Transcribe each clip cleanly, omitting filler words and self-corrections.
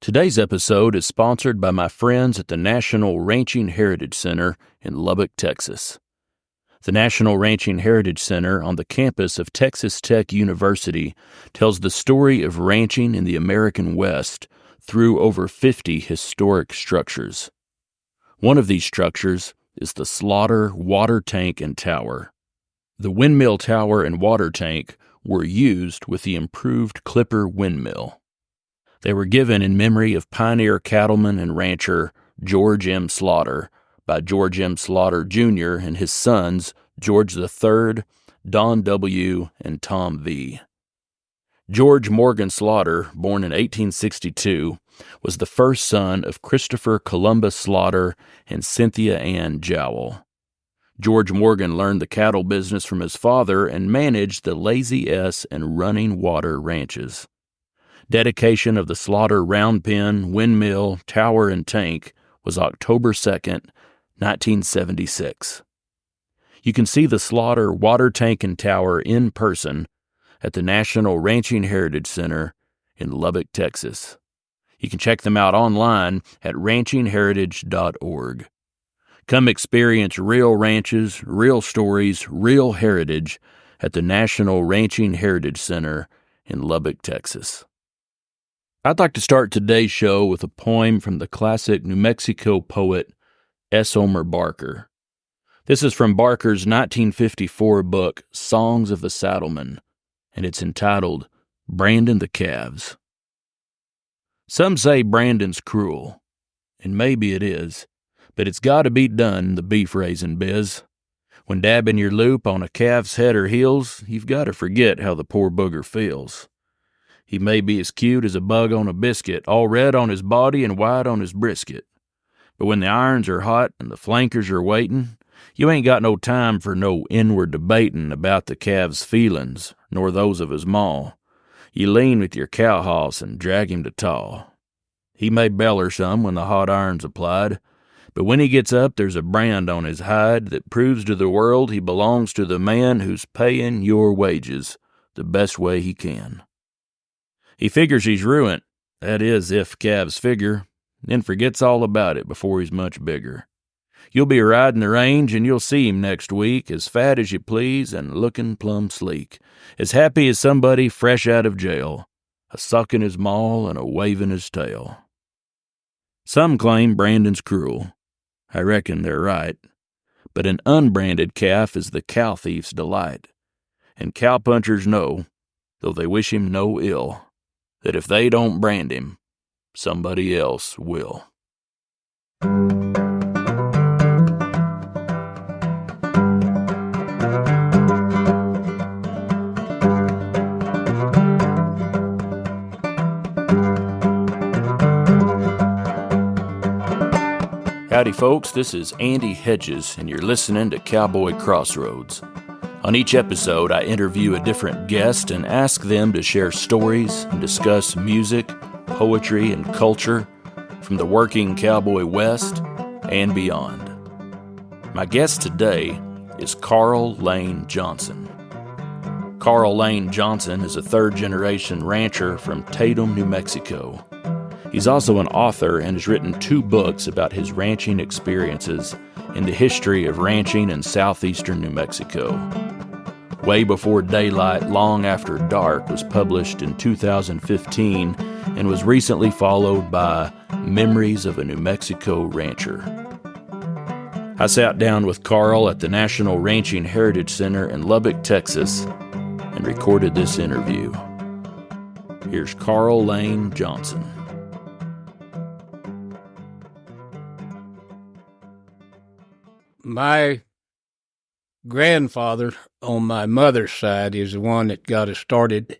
Today's episode is sponsored by my friends at the National Ranching Heritage Center in Lubbock, Texas. The National Ranching Heritage Center on the campus of Texas Tech University tells the story of ranching in the American West through over 50 historic structures. One of these structures is the Slaughter Water Tank and Tower. The windmill tower and water tank were used with the improved Clipper windmill. They were given in memory of pioneer cattleman and rancher George M. Slaughter by George M. Slaughter, Jr. and his sons George III, Don W., and Tom V. George Morgan Slaughter, born in 1862, was the first son of Christopher Columbus Slaughter and Cynthia Ann Jowell. George Morgan learned the cattle business from his father and managed the Lazy S and Running Water ranches. Dedication of the Slaughter round pen, windmill, tower, and tank was October 2nd, 1976. You can see the Slaughter water tank and tower in person at the National Ranching Heritage Center in Lubbock, Texas. You can check them out online at ranchingheritage.org. Come experience real ranches, real stories, real heritage at the National Ranching Heritage Center in Lubbock, Texas. I'd like to start today's show with a poem from the classic New Mexico poet S. Omer Barker. This is from Barker's 1954 book, Songs of the Saddleman, and it's entitled Brandon the Calves. Some say Brandon's cruel, and maybe it is, but it's got to be done in the beef-raising biz. When dabbing your loop on a calf's head or heels, you've got to forget how the poor booger feels. He may be as cute as a bug on a biscuit, all red on his body and white on his brisket. But when the irons are hot and the flankers are waiting, you ain't got no time for no inward debating about the calf's feelings, nor those of his maw. You lean with your cow hoss and drag him to taw. He may beller some when the hot iron's applied, but when he gets up there's a brand on his hide that proves to the world he belongs to the man who's paying your wages the best way he can. He figures he's ruined, that is, if calves figure, then forgets all about it before he's much bigger. You'll be riding the range and you'll see him next week, as fat as you please and looking plumb sleek, as happy as somebody fresh out of jail, a sucking his maw and a waving his tail. Some claim Brandon's cruel. I reckon they're right. But an unbranded calf is the cow thief's delight. And cowpunchers know, though they wish him no ill, that if they don't brand him, somebody else will. Howdy folks, this is Andy Hedges, and you're listening to Cowboy Crossroads. On each episode, I interview a different guest and ask them to share stories and discuss music, poetry, and culture from the working cowboy West and beyond. My guest today is Carl Lane Johnson. Carl Lane Johnson is a third-generation rancher from Tatum, New Mexico. He's also an author and has written 2 books about his ranching experiences in the history of ranching in southeastern New Mexico. Way Before Daylight, Long After Dark was published in 2015 and was recently followed by Memories of a New Mexico Rancher. I sat down with Carl at the National Ranching Heritage Center in Lubbock, Texas, and recorded this interview. Here's Carl Lane Johnson. My grandfather on my mother's side is the one that got us started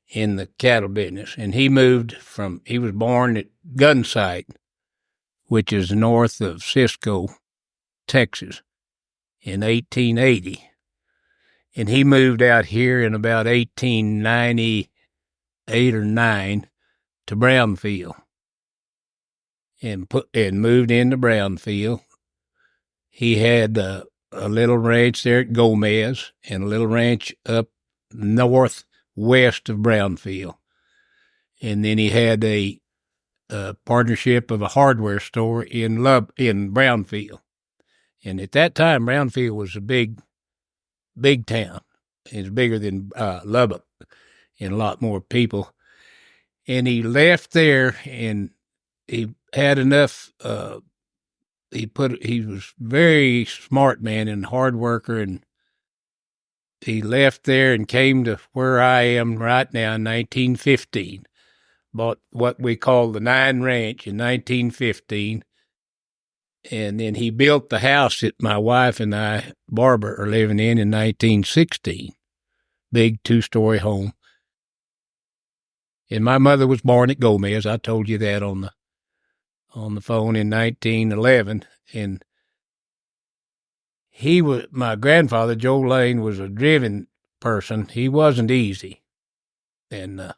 in the cattle business. And he was born at Gunsight, which is north of Cisco, Texas, in 1880. And he moved out here in about 1898 or 9 to Brownfield and moved into Brownfield. He had a little ranch there at Gomez and a little ranch up northwest of Brownfield. And then he had a partnership of a hardware store in Brownfield. And at that time, Brownfield was a big town. It's bigger than Lubbock and a lot more people. And he left there, and he had enough. He was very smart man and hard worker, and he left there and came to where I am right now in 1915. Bought what we call the Nine Ranch in 1915. And then he built the house that my wife and I, Barbara, are living in 1916. Big 2-story home. And my mother was born at Gomez. I told you that on the phone in 1911. And my grandfather, Joe Lane, was a driven person. He wasn't easy. And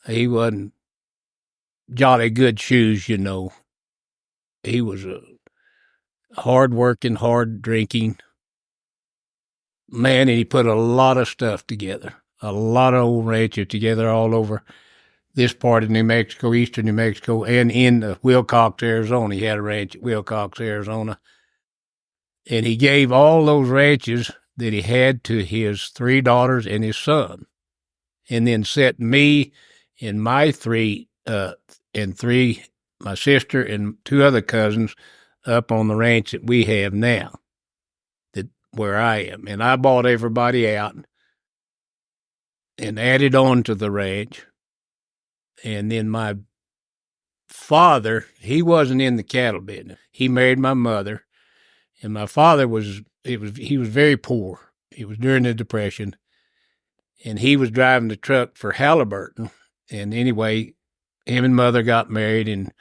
he wasn't jolly good shoes, you know. He was a hard-working, hard-drinking man, and he put a lot of stuff together, a lot of old ranches together all over this part of New Mexico, eastern New Mexico, and in Wilcox, Arizona. He had a ranch at Wilcox, Arizona. And he gave all those ranches that he had to his 3 daughters and his son, and then set me and my my sister and 2 other cousins up on the ranch that we have now, where I am. And I bought everybody out and added on to the ranch. And then my father, he wasn't in the cattle business. He married my mother, and my father he was very poor. It was during the Depression, and he was driving the truck for Halliburton. And anyway, him and mother got married, and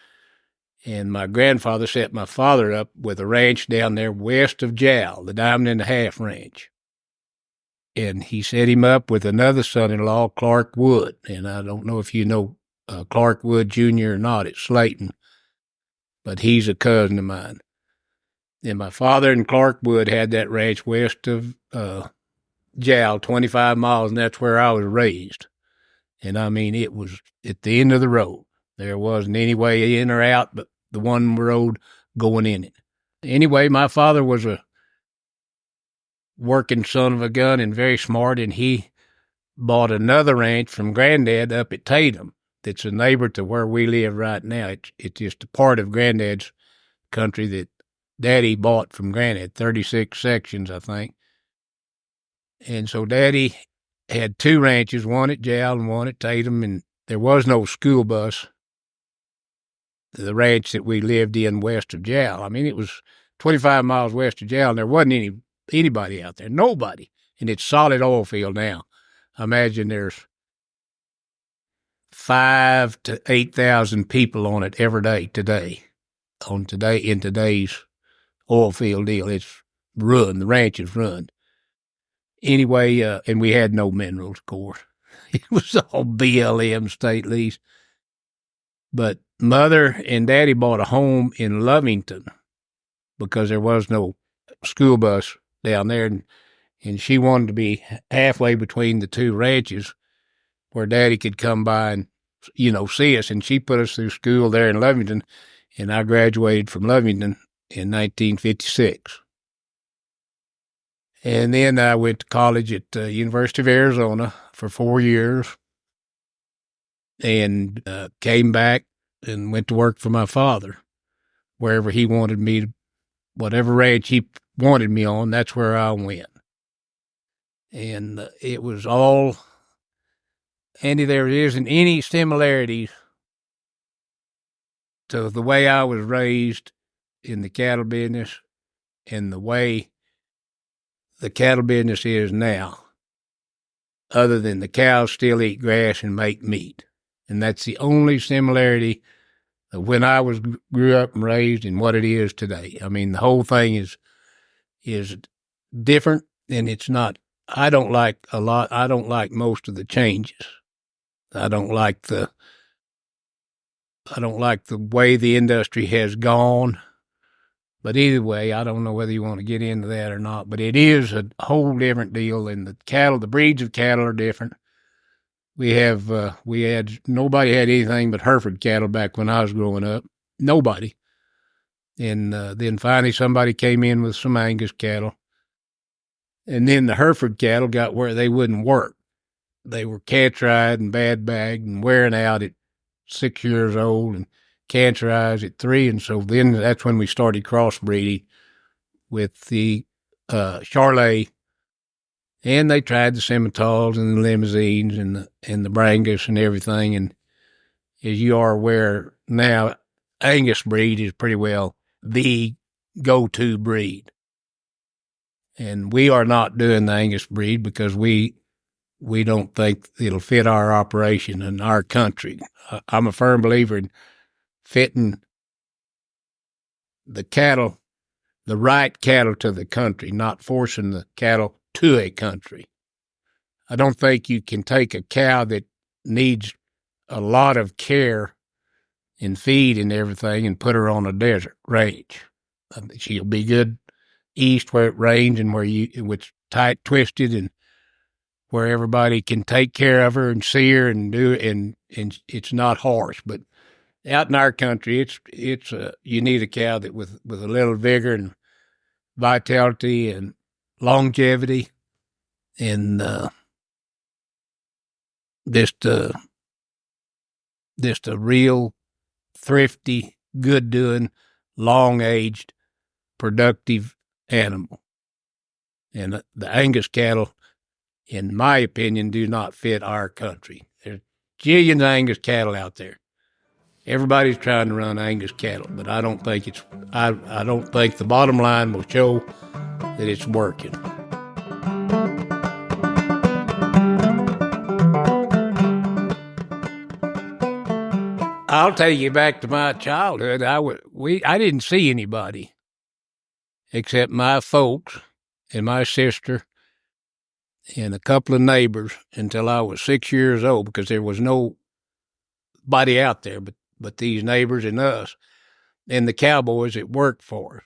my grandfather set my father up with a ranch down there west of Jal, the Diamond and a Half Ranch. And he set him up with another son-in-law, Clark Wood. And I don't know if you know Clark Wood Jr. or not at Slayton, but he's a cousin of mine. And my father and Clark Wood had that ranch west of Jal, 25 miles, and that's where I was raised. And I mean, it was at the end of the road. There wasn't any way in or out but the one road going in it. Anyway, my father was a working son of a gun and very smart, and he bought another ranch from Granddad up at Tatum that's a neighbor to where we live right now. It's just a part of Granddad's country that Daddy bought from Granddad, 36 sections, I think. And so Daddy had 2 ranches, one at Jal and one at Tatum, and there was no school bus. The ranch that we lived in west of Jal, I mean, it was 25 miles west of Jal, and there wasn't anybody out there, nobody. And it's solid oil field now. I imagine there's 5,000 to 8,000 people on it every day in today's oil field deal. It's run. The ranch is run. Anyway, and we had no minerals, of course. It was all BLM state lease. But Mother and Daddy bought a home in Lovington because there was no school bus down there, and she wanted to be halfway between the 2 ranches where Daddy could come by and, see us. And she put us through school there in Lovington, and I graduated from Lovington in 1956. And then I went to college at the University of Arizona for 4 years and came back and went to work for my father wherever he wanted me, whatever ranch he wanted me on, that's where I went. And it was all, Andy, there isn't any similarities to the way I was raised in the cattle business and the way the cattle business is now, other than the cows still eat grass and make meat. And that's the only similarity of when I grew up and raised and what it is today. I mean, the whole thing is different, and it's not. I don't like most of the changes. I don't like the way the industry has gone. But either way, I don't know whether you want to get into that or not, but it is a whole different deal, and the breeds of cattle are different. nobody had anything but Hereford cattle back when I was growing up. Nobody. And then finally somebody came in with some Angus cattle. And then the Hereford cattle got where they wouldn't work. They were canceride and bad bagged and wearing out at 6 years old and cancerized at 3. And so then that's when we started crossbreeding with the Charolais. And they tried the Simmentals and the Limousines and the Brangus and everything. And as you are aware now, Angus breed is pretty well the go-to breed. And we are not doing the Angus breed because we don't think it'll fit our operation and our country. I'm a firm believer in fitting the cattle, the right cattle to the country, not forcing the cattle to a country. I don't think you can take a cow that needs a lot of care and feed and everything and put her on a desert range. She'll be good east where it rains and where it's tight twisted and where everybody can take care of her and see her and do it, and it's not harsh. But out in our country, it's you need a cow that with a little vigor and vitality and longevity and just a real thrifty, good doing, long aged, productive animal. And the Angus cattle, in my opinion, do not fit our country. There's jillions of Angus cattle out there. Everybody's trying to run Angus cattle, but I don't think I don't think the bottom line will show that it's working. I'll take you back to my childhood. I didn't see anybody except my folks and my sister and a couple of neighbors until I was 6 years old, because there was nobody out there but these neighbors and us and the cowboys that worked for us.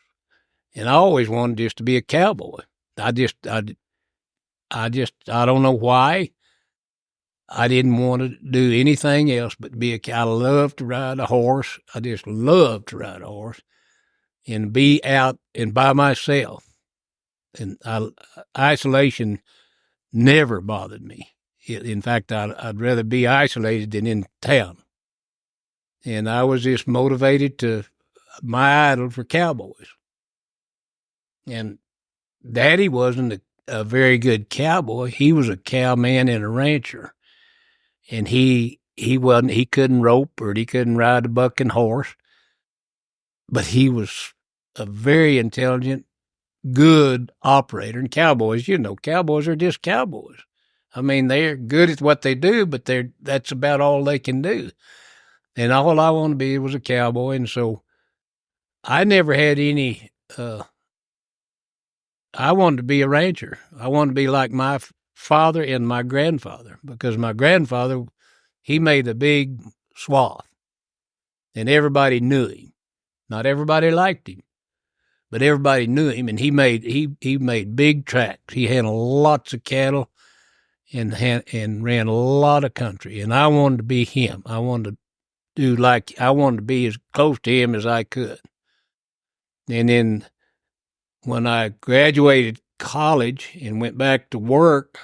And I always wanted just to be a cowboy. I don't know why. I didn't want to do anything else but be a cow. I love to ride a horse. I just love to ride a horse and be out and by myself. And isolation never bothered me. In fact, I'd rather be isolated than in town. And I was just motivated to my idol for cowboys. And Daddy wasn't a very good cowboy. He was a cowman and a rancher. And he couldn't rope or he couldn't ride a bucking horse. But he was a very intelligent, good operator. And cowboys are just cowboys. I mean, they're good at what they do, but that's about all they can do. And all I wanted to be was a cowboy. And so I never had any, I wanted to be a rancher. I wanted to be like my father and my grandfather, because my grandfather, he made a big swath and everybody knew him. Not everybody liked him, but everybody knew him, and he made big tracts. He had lots of cattle and ran a lot of country. And I wanted to be him. I wanted to be as close to him as I could. And then when I graduated college and went back to work,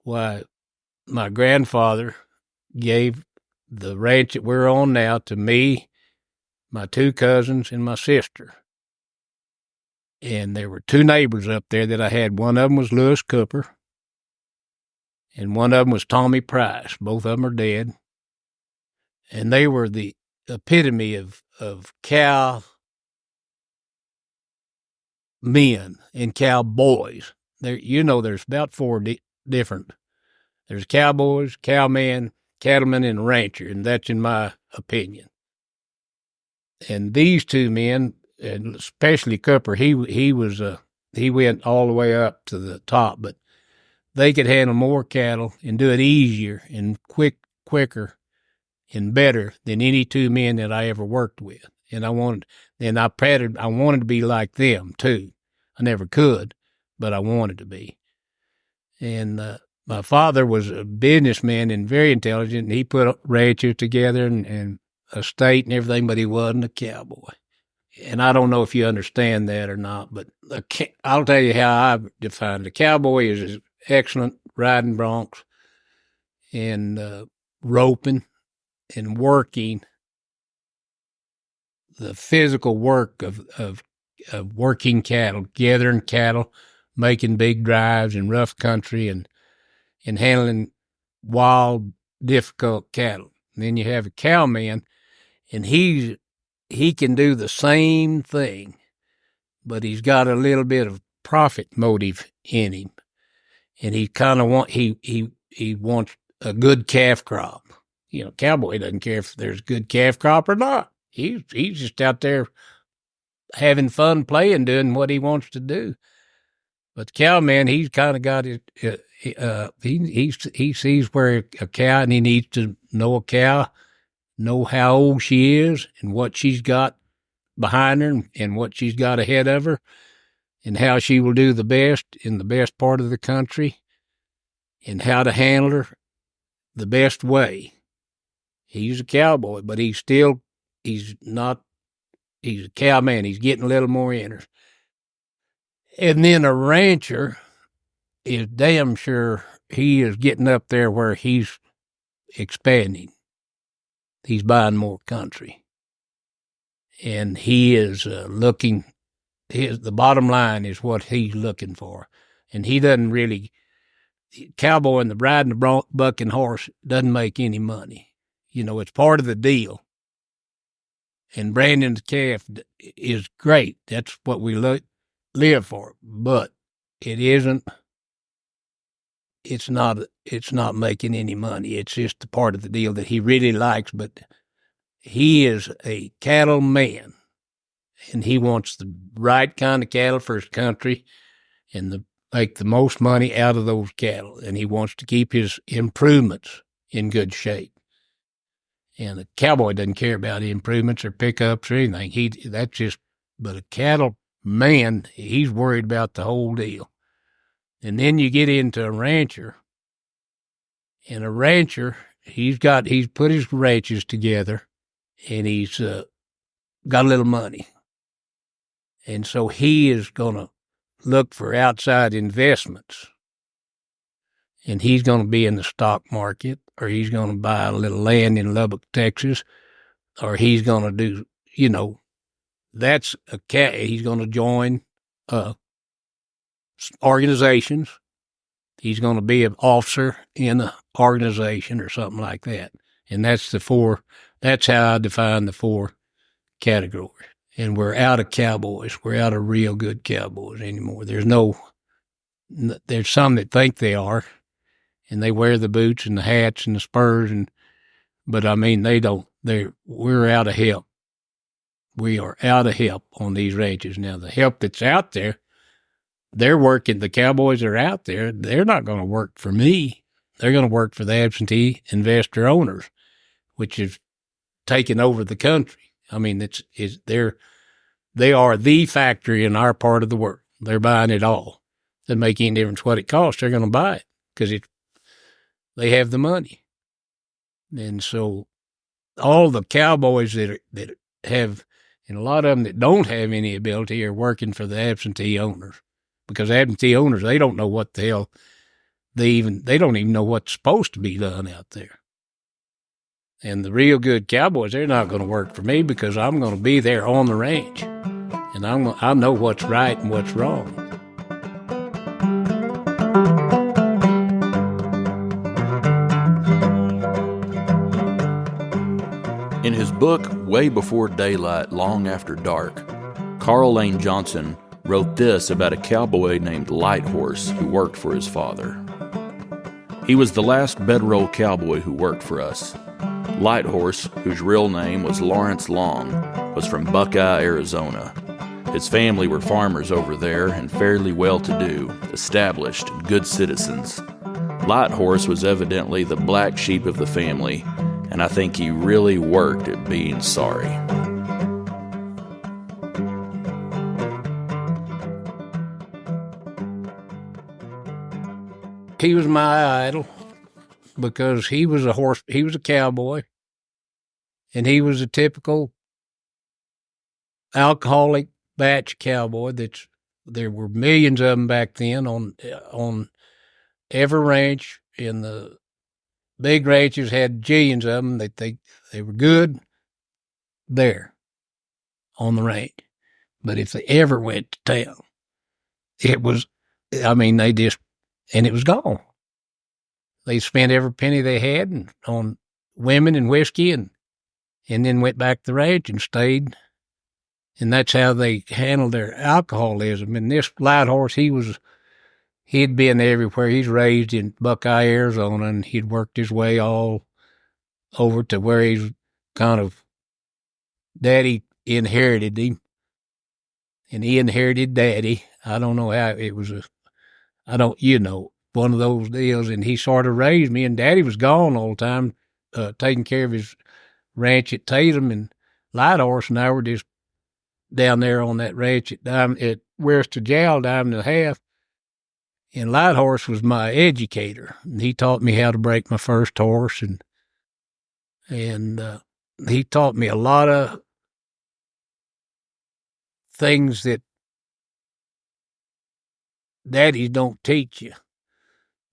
why, my grandfather gave the ranch that we're on now to me, my 2 cousins, and my sister. And there were 2 neighbors up there that I had. One of them was Lewis Cooper, and one of them was Tommy Price. Both of them are dead. And they were the epitome of cow men and cowboys. There's about 4 different. There's cowboys, cowman, cattleman, and rancher, and that's in my opinion. And these 2 men, and especially Cooper, he went all the way up to the top, but they could handle more cattle and do it easier and quicker and better than any 2 men that I ever worked with. And I wanted to be like them too. I never could, but I wanted to be. And My father was a businessman and very intelligent, and he put ranches together and a state and everything, but he wasn't a cowboy. And I don't know if you understand that or not, but I'll tell you how I define it. A cowboy is excellent riding broncs and roping and working, the physical work of working cattle, gathering cattle, making big drives in rough country and handling wild, difficult cattle. And then you have a cowman, and he can do the same thing, but he's got a little bit of profit motive in him, and he kind of he wants a good calf crop. You know, cowboy doesn't care if there's a good calf crop or not. He's just out there having fun playing, doing what he wants to do. But the cowman, he's kind of got it. He sees where a cow, and he needs to know a cow, know how old she is, and what she's got behind her, and what she's got ahead of her, and how she will do the best in the best part of the country, and how to handle her the best way. He's a cowboy, but he's a cowman. He's getting a little more in her. And then a rancher is damn sure he is getting up there where he's expanding. He's buying more country. And he is the bottom line is what he's looking for. And he doesn't really, cowboy and the riding the bucking horse doesn't make any money. You know, it's part of the deal. And branding the calf is great. That's what we live for. But it's not making any money. It's just a part of the deal that he really likes. But he is a cattleman, and he wants the right kind of cattle for his country and make the most money out of those cattle. And he wants to keep his improvements in good shape. And a cowboy doesn't care about improvements or pickups or anything. But a cattle man, he's worried about the whole deal. And then you get into a rancher, and a rancher, he's put his ranches together, and he's got a little money. And so he is going to look for outside investments. And he's going to be in the stock market, or he's going to buy a little land in Lubbock, Texas, or he's going to do, he's going to join organizations. He's going to be an officer in an organization or something like that. And that's how I define the 4 categories. And we're out of cowboys. We're out of real good cowboys anymore. There's some that think they are, and they wear the boots and the hats and the spurs, but I mean, they don't. We're out of help. We are out of help on these ranches. Now, the help that's out there, they're working, the cowboys that are out there, they're not going to work for me. They're going to work for the absentee investor owners, which is taking over the country. I mean, they are the factory in our part of the world. They're buying it all. Doesn't make any difference what it costs. They're going to buy it because they have the money. And so all the cowboys that have, and a lot of them that don't have any ability, are working for the absentee owners, because absentee owners, they don't know what the hell they don't even know what's supposed to be done out there. And the real good cowboys, they're not going to work for me, because I'm going to be there on the ranch, and I know what's right and what's wrong. In his book, Way Before Daylight, Long After Dark, Carl Lane Johnson wrote this about a cowboy named Lighthorse who worked for his father. He was the last bedroll cowboy who worked for us. Lighthorse, whose real name was Lawrence Long, was from Buckeye, Arizona. His family were farmers over there and fairly well-to-do, established, and good citizens. Lighthorse was evidently the black sheep of the family, and I think he really worked at being sorry. he was my idol because he was a cowboy, and he was a typical alcoholic batch cowboy. There were millions of them back then on every ranch, and the big ranches had jillions of them. They were good there on the range, but if they ever went to town, it was, I mean, and it was gone. They spent every penny they had on women and whiskey, and then went back to the ranch and stayed. And that's how they handled their alcoholism. And this Light Horse, he'd been everywhere. He's raised in Buckeye, Arizona, and he'd worked his way all over to where he's kind of, Daddy inherited him, and he inherited Daddy. I don't know how it was one of those deals. And he sort of raised me, and Daddy was gone all the time, taking care of his ranch at Tatum, and Light Horse and I were just down there on that ranch at West Tajal, Diamond and a Half. And Light Horse was my educator. And he taught me how to break my first horse, and he taught me a lot of things that daddies don't teach you.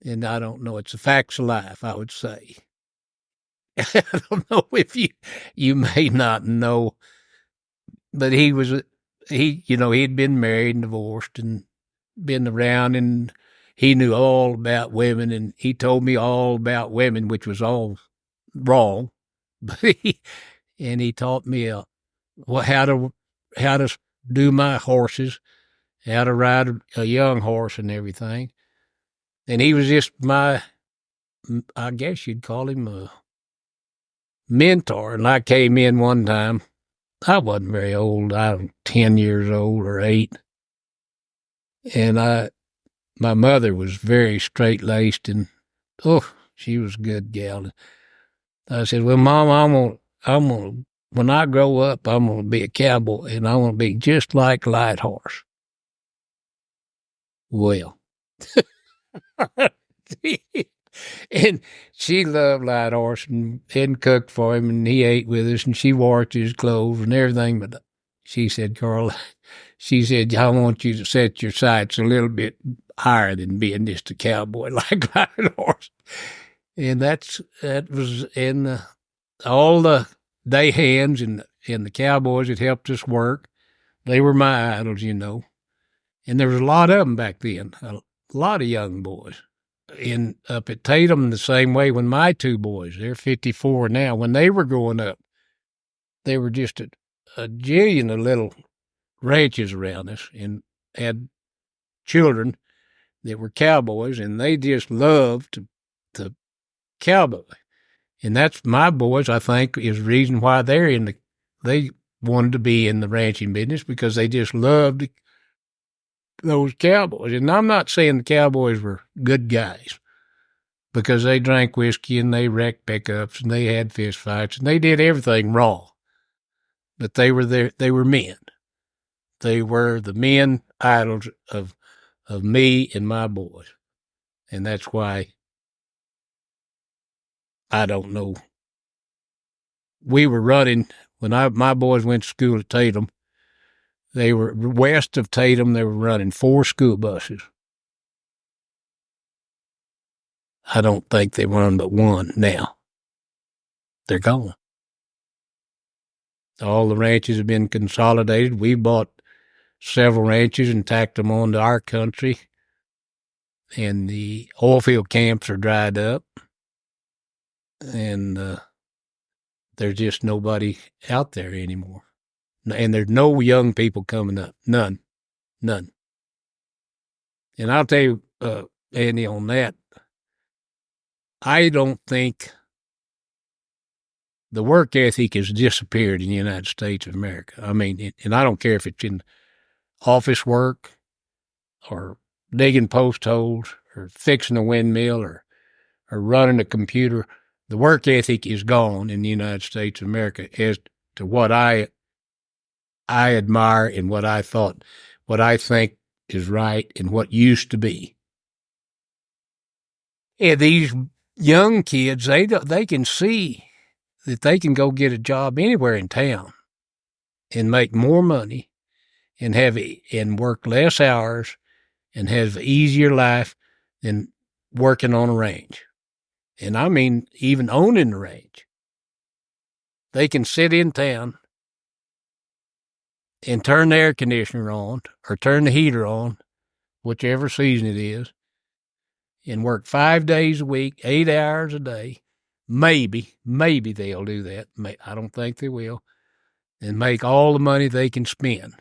And I don't know, it's the facts of life, I would say. I don't know if you may not know, but he'd been married and divorced and been around, and he knew all about women, and he told me all about women, which was all wrong. But he taught me how to do my horses, how to ride a young horse and everything. And he was just I guess you'd call him a mentor. And I came in one time. I wasn't very old. I was 10 years old or 8. And my mother was very straight-laced, and, she was a good gal. I said, well, Mom, when I grow up, I'm going to be a cowboy, and I want to be just like Light Horse. Well, and she loved Light Horse and cooked for him, and he ate with us, and she washed his clothes and everything. But she said, Carl, I want you to set your sights a little bit higher than being just a cowboy like Light Horse. And that was in all the day hands and the cowboys that helped us work. They were my idols, And there was a lot of them back then, a lot of young boys. Up at Tatum the same way when my two boys, they're 54 now, when they were growing up, they were just a jillion of little ranches around us and had children that were cowboys, and they just loved to cowboy. And that's my boys, I think, is the reason why they wanted to be in the ranching business, because they just loved those cowboys. And I'm not saying the cowboys were good guys, because they drank whiskey and they wrecked pickups and they had fist fights and they did everything wrong. But they were men. They were the men idols of me and my boys. And that's why, I don't know. We were running, when my boys went to school at Tatum, they were west of Tatum, they were running 4 school buses. I don't think they run but one now. They're gone. All the ranches have been consolidated. We bought several ranches and tacked them onto our country, and the oil field camps are dried up, and there's just nobody out there anymore. And there's no young people coming up. None. And I'll tell you, Andy, on that, I don't think the work ethic has disappeared in the United States of America. I mean, and I don't care if it's in office work or digging post holes or fixing a windmill or running a computer. The work ethic is gone in the United States of America as to what I admire and what I think is right and what used to be. And these young kids, they can see that they can go get a job anywhere in town and make more money and and work less hours and have an easier life than working on a ranch. And I mean, even owning the ranch. They can sit in town and turn the air conditioner on or turn the heater on, whichever season it is, and work 5 days a week, 8 hours a day. Maybe they'll do that. I don't think they will. And make all the money they can spend.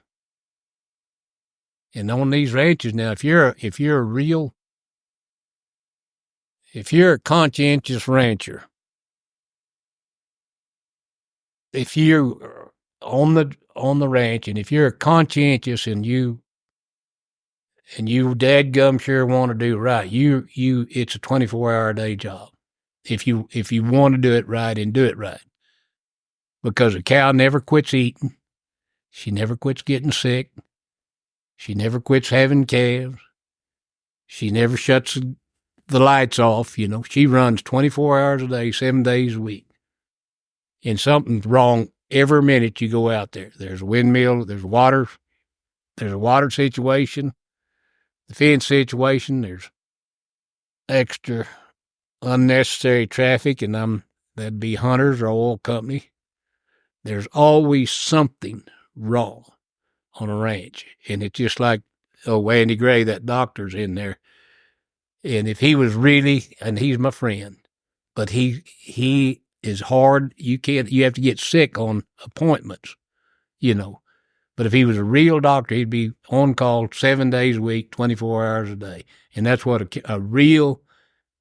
And on these ranches now, if you're a conscientious rancher, if you're on the ranch, and if you're conscientious and you dadgum sure want to do right, it's a 24-hour a day job. If you want to do it right and do it right. Because a cow never quits eating. She never quits getting sick. She never quits having calves. She never shuts the lights off. She runs 24 hours a day, 7 days a week. And something's wrong every minute you go out there. There's a windmill, there's water, there's a water situation, the fence situation, there's extra unnecessary traffic, and that'd be hunters or oil company. There's always something wrong on a ranch. And it's just like, Andy Gray, that doctor's in there. And if he was really, and he's my friend, but he is hard. You have to get sick on appointments, But if he was a real doctor, he'd be on call 7 days a week, 24 hours a day. And that's what a real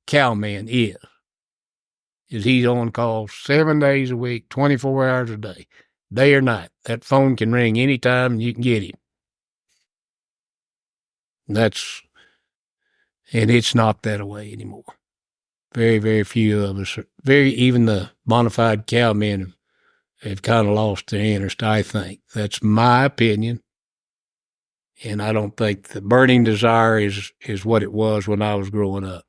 cowman is he's on call 7 days a week, 24 hours a day, day or night. That phone can ring anytime and you can get him. And it's not that way anymore. Very, very few of us, even the bona fide cowmen have kind of lost their interest, I think. That's my opinion. And I don't think the burning desire is what it was when I was growing up.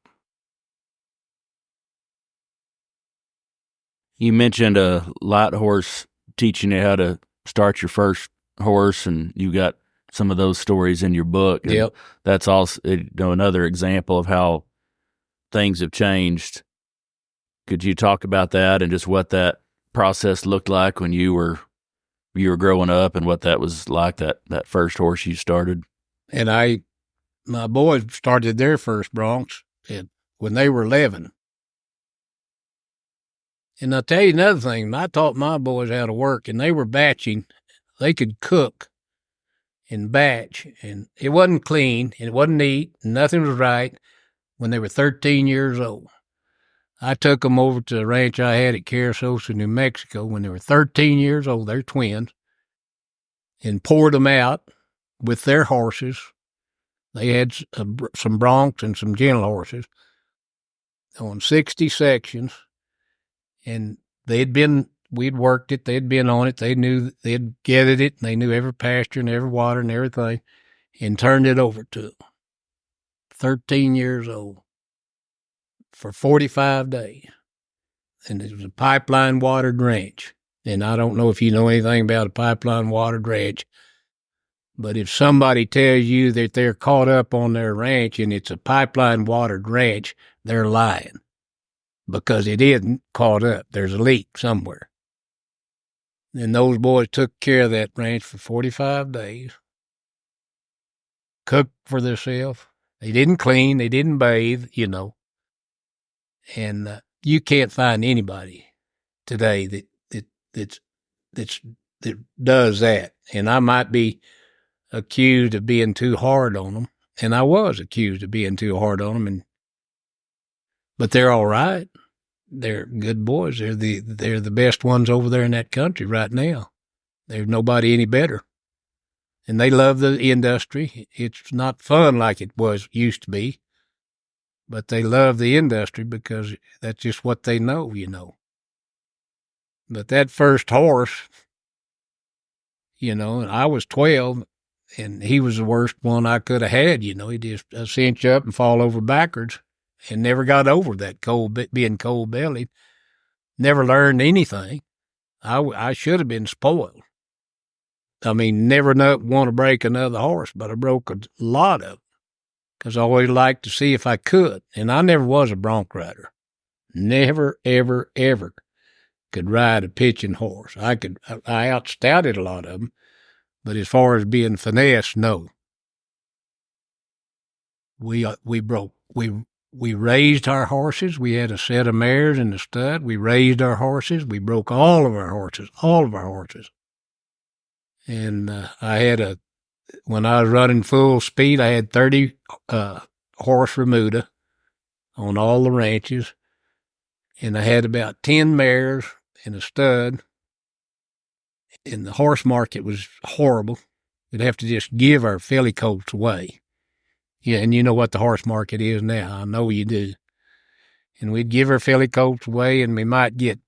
You mentioned a light horse teaching you how to start your first horse, and you got some of those stories in your book. Yep. That's also another example of how things have changed. Could you talk about that and just what that process looked like when you were growing up, and what that was like, that first horse you started? And my boys started their first broncs when they were 11. And I'll tell you another thing. I taught my boys how to work, and they were batching. They could cook and batch, and it wasn't clean, and it wasn't neat, and nothing was right when they were 13 years old. I took them over to the ranch I had at Carasosa, New Mexico, when they were 13 years old. They're twins, and poured them out with their horses. They had some broncs and some gentle horses on 60 sections. And we'd worked it, they'd been on it, they knew, they'd gathered it, and they knew every pasture and every water and everything, and turned it over to them. 13 years old for 45 days. And it was a pipeline watered ranch. And I don't know if you know anything about a pipeline watered ranch, but if somebody tells you that they're caught up on their ranch and it's a pipeline watered ranch, they're lying. Because it isn't caught up. There's a leak somewhere. And those boys took care of that ranch for 45 days. Cooked for themselves. They didn't clean. They didn't bathe, And you can't find anybody today that does that. And I might be accused of being too hard on them. And I was accused of being too hard on them. But they're all right. They're good boys. They're the best ones over there in that country right now. There's nobody any better. And they love the industry. It's not fun like it used to be, but they love the industry because that's just what they know, But that first horse, and I was 12, and he was the worst one I could have had, He'd just cinch up and fall over backwards. and never got over that being cold-bellied. Never learned anything. I should have been spoiled. I mean, never want to break another horse, but I broke a lot of them because I always liked to see if I could. And I never was a bronc rider. Never, ever, ever could ride a pitching horse. I outstouted a lot of them, but as far as being finesse, no. We raised our horses. We had a set of mares in the stud. We raised our horses. We broke all of our horses. And when I was running full speed, I had 30 horse remuda on all the ranches. And I had about 10 mares in a stud. And the horse market was horrible. We'd have to just give our filly colts away. Yeah, and you know what the horse market is now. I know you do. And we'd give our filly colts away, and we might get,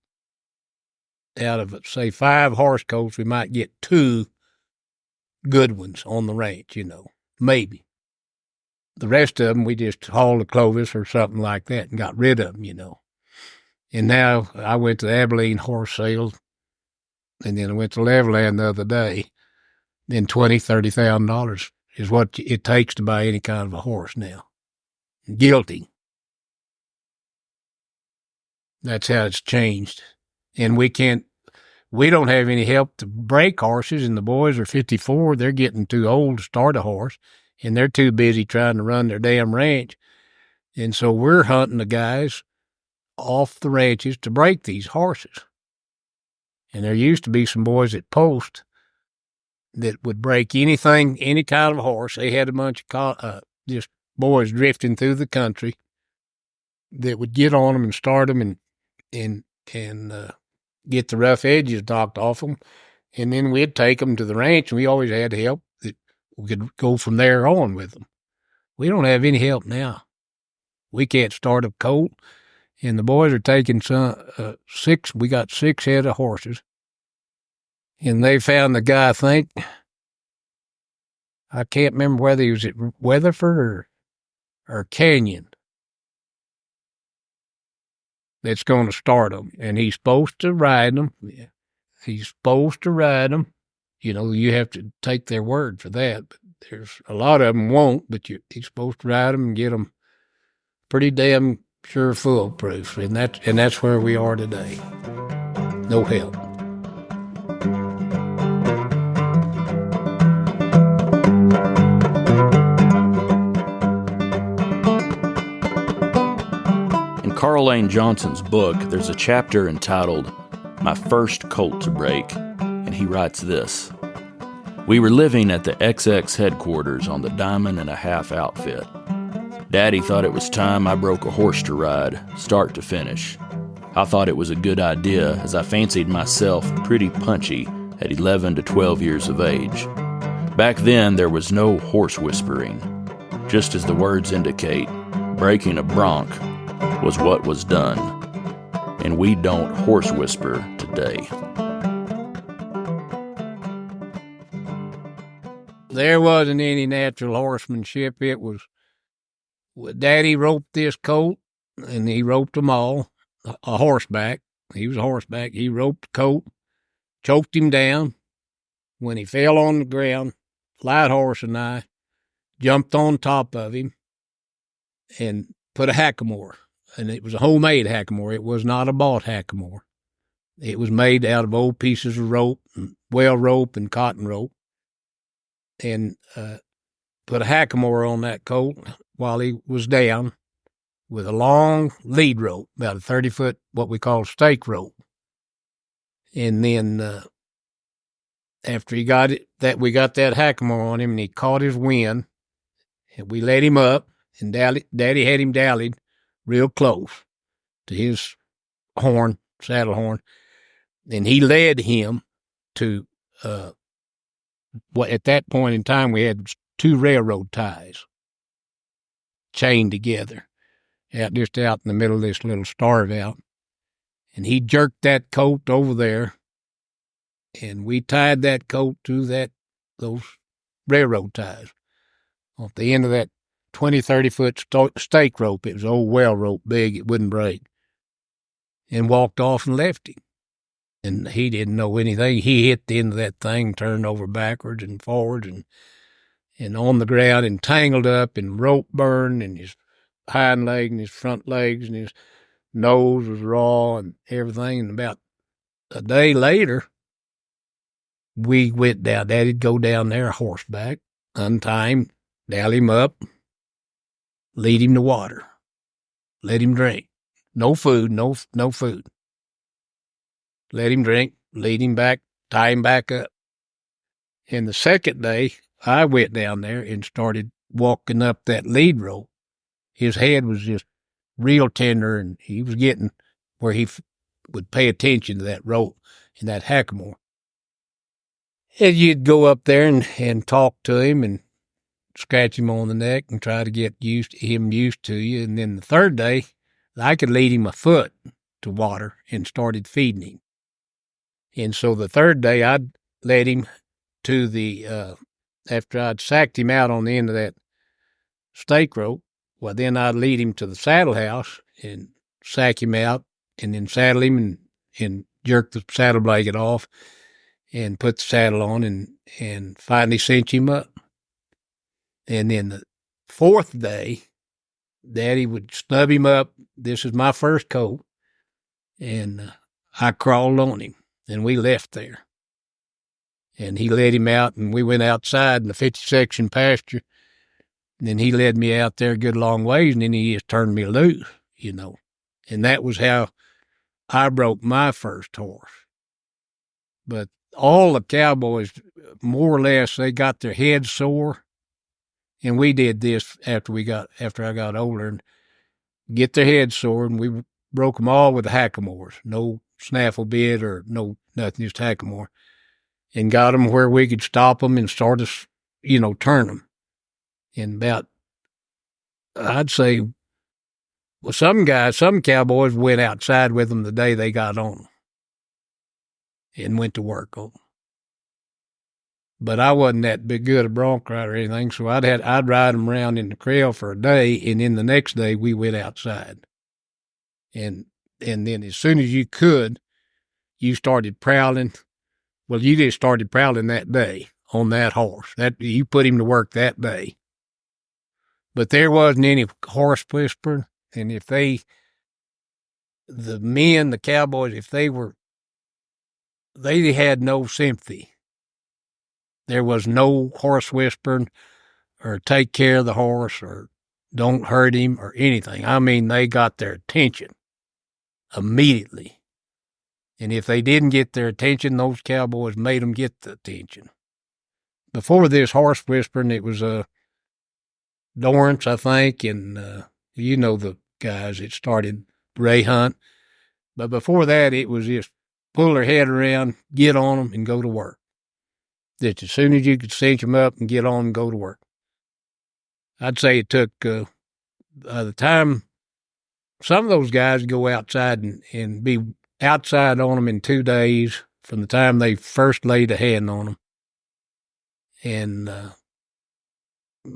out of, say, 5 horse colts, we might get 2 good ones on the ranch, maybe. The rest of them, we just hauled to Clovis or something like that and got rid of them, And now I went to the Abilene horse sale, and then I went to Levelland the other day. Then $20,000-$30,000 is what it takes to buy any kind of a horse now. Guilty. That's how it's changed. And we don't have any help to break horses, and the boys are 54. They're getting too old to start a horse, and they're too busy trying to run their damn ranch. And so we're hunting the guys off the ranches to break these horses. And there used to be some boys at Post that would break anything, any kind of horse. They had a bunch of just boys drifting through the country that would get on them and start them and get the rough edges knocked off them. And then we'd take them to the ranch, and we always had help that we could go from there on with them. We don't have any help now. We can't start a colt, and the boys are taking we got 6 head of horses. And they found the guy, I can't remember whether he was at Weatherford or Canyon, that's going to start them. And he's supposed to ride them. Yeah. He's supposed to ride them. You have to take their word for that. But there's a lot of them won't, but he's supposed to ride them and get them pretty damn sure foolproof. And that's where we are today. No help. Carl Lane Johnson's book, there's a chapter entitled, My First Colt to Break, and he writes this. We were living at the XX headquarters on the Diamond and a Half outfit. Daddy thought it was time I broke a horse to ride, start to finish. I thought it was a good idea, as I fancied myself pretty punchy at 11 to 12 years of age. Back then, there was no horse whispering. Just as the words indicate, breaking a bronc was what was done, and we don't horse whisper today. There wasn't any natural horsemanship. It was, Daddy roped this colt, and he roped them all, a horseback. He was a horseback. He roped the colt, choked him down. When he fell on the ground, Light Horse and I jumped on top of him and put a hackamore. And it was a homemade hackamore. It was not a bought hackamore. It was made out of old pieces of rope, and whale rope and cotton rope. And put a hackamore on that colt while he was down with a long lead rope, about a 30-foot, what we call stake rope. And then after we got that hackamore on him, and he caught his wind, and we let him up, and Daddy had him dallied real close to his saddle horn, and he led him to what at that point in time we had 2 railroad ties chained together just out in the middle of this little starve out, and he jerked that colt over there, and we tied that colt to those railroad ties. At the end of that 20, 30-foot stake rope. It was old well rope, big, it wouldn't break. And walked off and left him. And he didn't know anything. He hit the end of that thing, turned over backwards and forwards and on the ground and tangled up and rope burned and his hind leg and his front legs and his nose was raw and everything. And about a day later, we went down. Daddy'd go down there horseback, untie him, dial him up, lead him to water, let him drink. No food, no food. Let him drink, lead him back, tie him back up. And the second day, I went down there and started walking up that lead rope. His head was just real tender, and he was getting where he would pay attention to that rope and that hackamore. And you'd go up there and talk to him and scratch him on the neck and try to get him used to you. And then the third day, I could lead him a foot to water and started feeding him. And so the third day, I'd led him to the, after I'd sacked him out on the end of that stake rope, well, then I'd lead him to the saddle house and sack him out and then saddle him and jerk the saddle blanket off and put the saddle on and finally cinch him up. And then the fourth day, Daddy would snub him up. This is my first colt. And I crawled on him. And we left there. And he led him out, and we went outside in the 50-section pasture. And then he led me out there a good long ways, and then he just turned me loose, you know. And that was how I broke my first horse. But all the cowboys, more or less, they got their heads sore. And we did this after I got older, and get their heads sore, and we broke them all with the hackamores. No snaffle bit or no nothing, just hackamore, and got them where we could stop them and start us, turn them. And about, I'd say, well, some cowboys went outside with them the day they got on them and went to work on them. But I wasn't that big good a bronc rider or anything, so I'd ride them around in the trail for a day, and then the next day we went outside. And then as soon as you could, you started prowling. Well, you just started prowling that day on that horse. That you put him to work that day. But there wasn't any horse whispering. And the cowboys, they had no sympathy. There was no horse whispering or take care of the horse or don't hurt him or anything. I mean, they got their attention immediately. And if they didn't get their attention, those cowboys made them get the attention. Before this horse whispering, it was Dorrance, I think, and the guys that started Ray Hunt. But before that, it was just pull their head around, get on them, and go to work. Just as soon as you could cinch them up and get on and go to work. I'd say it took the time some of those guys go outside and be outside on them in 2 days from the time they first laid a hand on them. And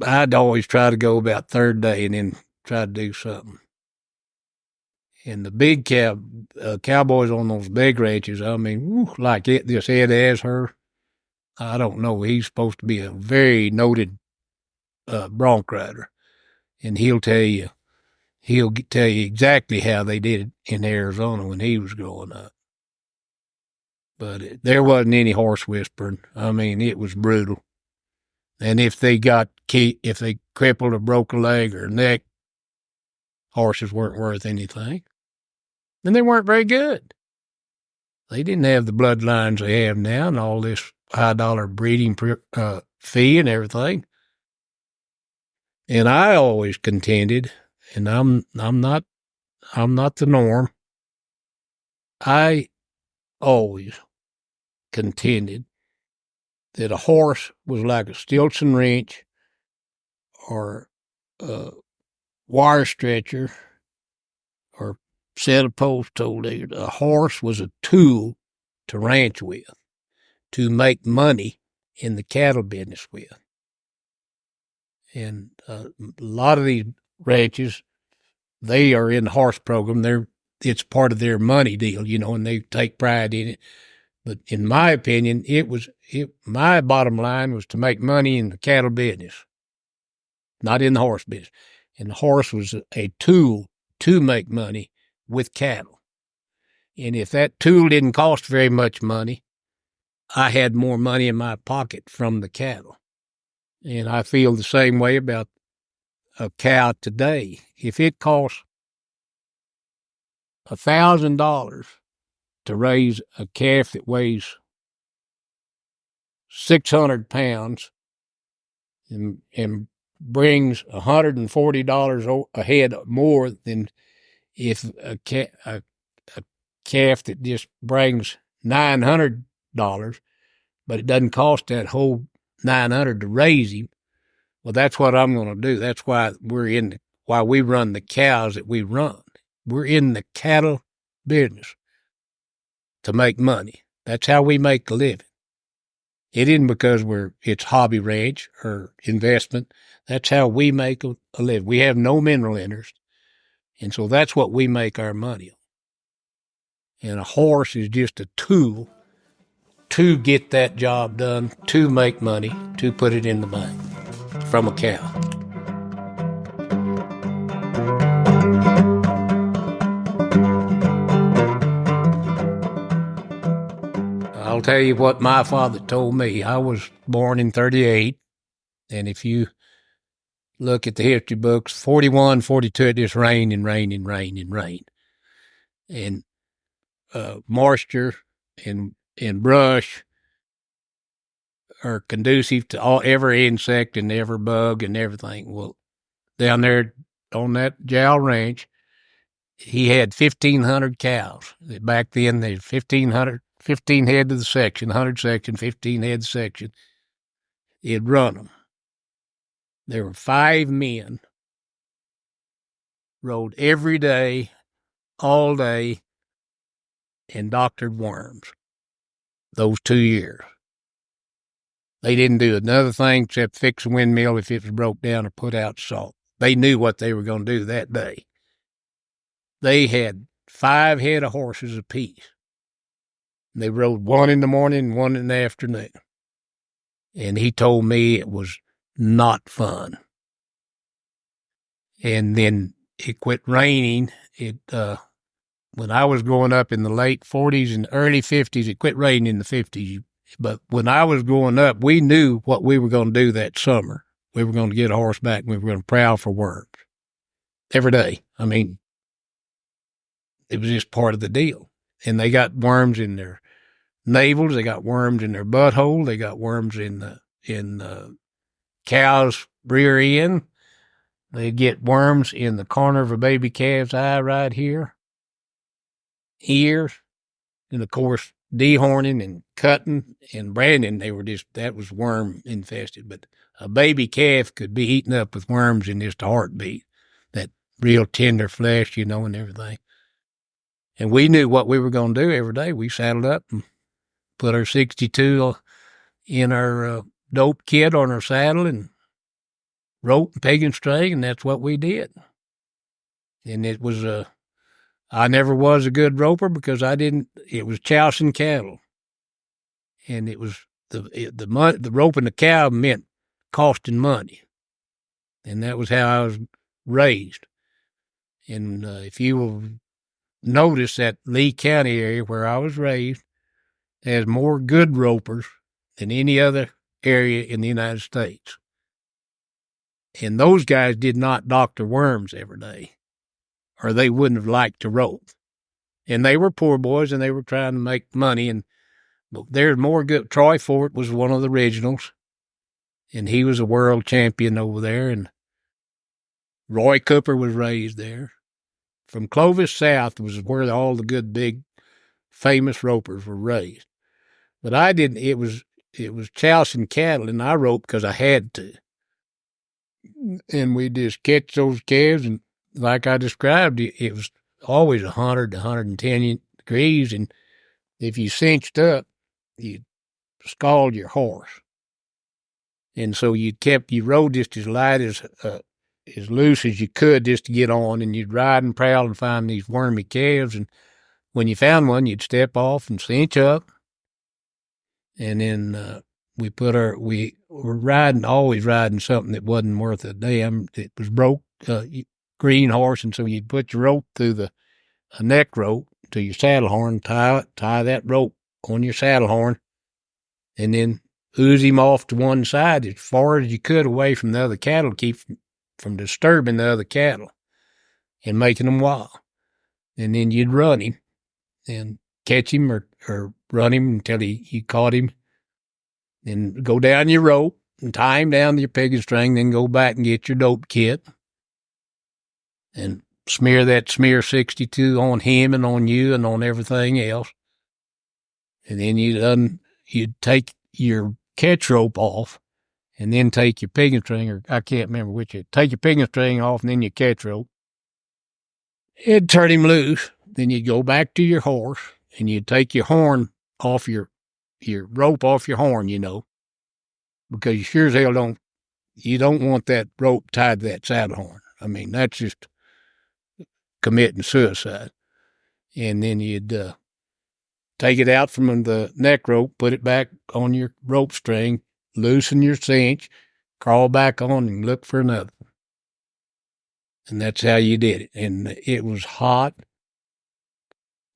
I'd always try to go about third day and then try to do something. And the big cowboys on those big ranches, I mean, like this Ed Asher, I don't know. He's supposed to be a very noted bronc rider, and he'll tell you exactly how they did it in Arizona when he was growing up. But there wasn't any horse whispering. I mean, it was brutal. And if they crippled or broke a leg or a neck, horses weren't worth anything. And they weren't very good. They didn't have the bloodlines they have now and all this high-dollar breeding fee and everything. And I always contended, and I'm not the norm. I always contended that a horse was like a Stilson wrench or a wire stretcher or set of post told you. A horse was a tool to ranch with, to make money in the cattle business with. And a lot of these ranches, they are in the horse program. It's part of their money deal, and they take pride in it. But in my opinion, my bottom line was to make money in the cattle business, not in the horse business. And the horse was a tool to make money with cattle. And if that tool didn't cost very much money, I had more money in my pocket from the cattle. And I feel the same way about a cow today. If it costs $1,000 to raise a calf that weighs 600 pounds and brings $140 a head more than if a calf that just brings $900, but it doesn't cost that whole $900 to raise him. Well, that's what I'm going to do. That's why why we run the cows that we run. We're in the cattle business to make money. That's how we make a living. It isn't because it's hobby ranch or investment. That's how we make a living. We have no mineral interest. And so that's what we make our money on. And a horse is just a tool to get that job done, to make money, to put it in the bank from a cow. I'll tell you what my father told me. I was born in 1938, and if you look at the history books, 1941, 1942, it just rained and rained and rained and rained. And moisture and brush are conducive to every insect and every bug and everything. Well, down there on that Jowl Ranch, he had 1,500 cows. Back then, they had 15 head to the section, 100 section, 15 head section. He'd run them. There were 5 men, rode every day, all day, and doctored worms those 2 years. They didn't do another thing except fix a windmill if it was broke down or put out salt. They knew what they were going to do that day. They had 5 head of horses apiece. They rode one in the morning and one in the afternoon. And he told me it was not fun. And then it quit raining. When I was growing up in the late 40s and early 50s, it quit raining in the 50s. But when I was growing up, we knew what we were going to do that summer. We were going to get a horseback and we were going to prowl for worms every day. I mean, it was just part of the deal. And they got worms in their navels. They got worms in their butthole. They got worms in the cow's rear end. They get worms in the corner of a baby calf's eye right here, ears, and of course, dehorning and cutting and branding. That was worm infested. But a baby calf could be eaten up with worms in just a heartbeat, that real tender flesh, and everything. And we knew what we were going to do every day. We saddled up and put our 62 in our dope kit on our saddle and rope and peg and string, and that's what we did. And it was I never was a good roper because it was chousing cattle. And it was the roping the cow meant costing money. And that was how I was raised. And if you will notice that Lee County area where I was raised has more good ropers than any other area in the United States. And those guys did not doctor worms every day, or they wouldn't have liked to rope. And they were poor boys, and they were trying to make money. And there's more good. Troy Fort was one of the originals, and he was a world champion over there. And Roy Cooper was raised there. From Clovis south was where all the good, big, famous ropers were raised. But I didn't. It was chousing cattle, and I roped because I had to. And we just catch those calves, and like I described, it was always 100 to 110 degrees, and if you cinched up, you scald your horse. And so you rode just as light as loose as you could just to get on, and you'd ride and prowl and find these wormy calves. And when you found one, you'd step off and cinch up. And then we were always riding something that wasn't worth a damn. It was broke, green horse, and so you'd put your rope through a neck rope to your saddle horn, tie that rope on your saddle horn, and then ooze him off to one side as far as you could away from the other cattle, keep from disturbing the other cattle and making them wild. And then you'd run him and catch him or run him until you caught him. Then go down your rope and tie him down to your picking string, then go back and get your dope kit and smear that smear 62 on him and on you and on everything else. And then you'd take your catch rope off and then take your picking string, or I can't remember which. Take your picking string off and then your catch rope. It'd turn him loose. Then you'd go back to your horse and you'd take your horn off your rope off your horn, because you sure as hell don't want that rope tied to that saddle horn. I mean, that's just committing suicide. And then you'd take it out from the neck rope, put it back on your rope string, loosen your cinch, crawl back on and look for another. And that's how you did it. And it was hot.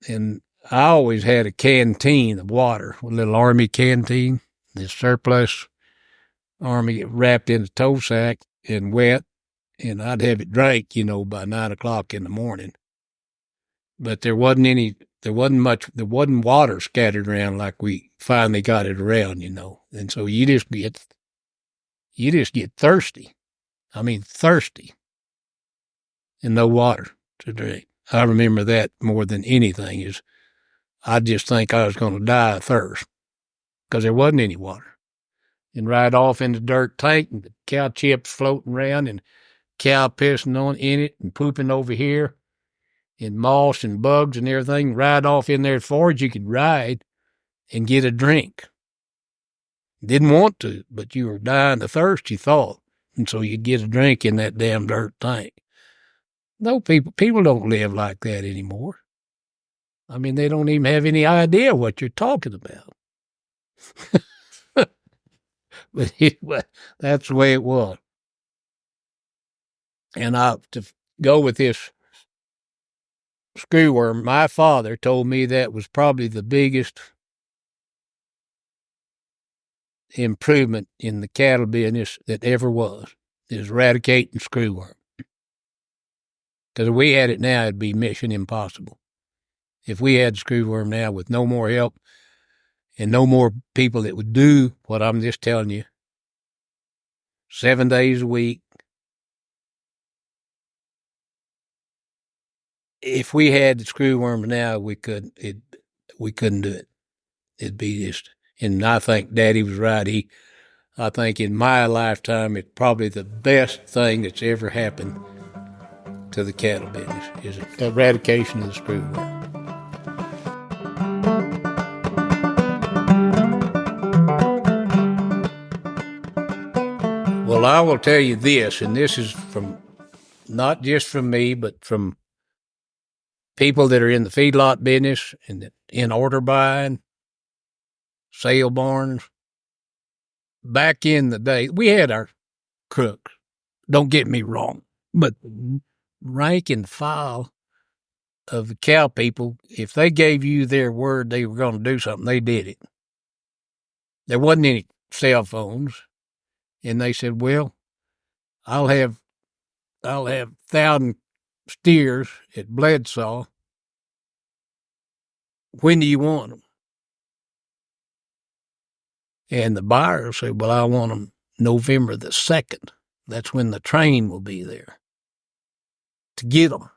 And I always had a canteen of water, a little Army canteen, the surplus Army wrapped in a tow sack and wet, and I'd have it drank, by 9 o'clock in the morning. But there wasn't water scattered around like we finally got it around, And so you just get thirsty. I mean, thirsty, and no water to drink. I remember that more than anything is I just think I was going to die of thirst because there wasn't any water. And ride off in the dirt tank and the cow chips floating around and cow pissing in it and pooping over here and moss and bugs and everything. Ride off in there as far as you could ride and get a drink. Didn't want to, but you were dying of thirst, you thought. And so you'd get a drink in that damn dirt tank. No, people don't live like that anymore. I mean, they don't even have any idea what you're talking about. But that's the way it was. And to go with this screwworm, my father told me that was probably the biggest improvement in the cattle business that ever was, is eradicating screwworm. Because if we had it now, it'd be mission impossible. If we had screwworm now with no more help and no more people that would do what I'm just telling you, 7 days a week, if we had the screwworms now, we couldn't do it. It'd be just, and I think Daddy was right. I think in my lifetime, it's probably the best thing that's ever happened to the cattle business is the eradication of the screwworm. Well, I will tell you this, and this is not just from me, but from people that are in the feedlot business and in order buying, sale barns. Back in the day, we had our crooks. Don't get me wrong, but rank and file of the cow people, if they gave you their word they were going to do something, they did it. There wasn't any cell phones, and they said, "Well, I'll have 1,000 steers at Bledsaw. When do you want them?" And the buyer said, "Well, I want them November the 2nd. That's when the train will be there to get them."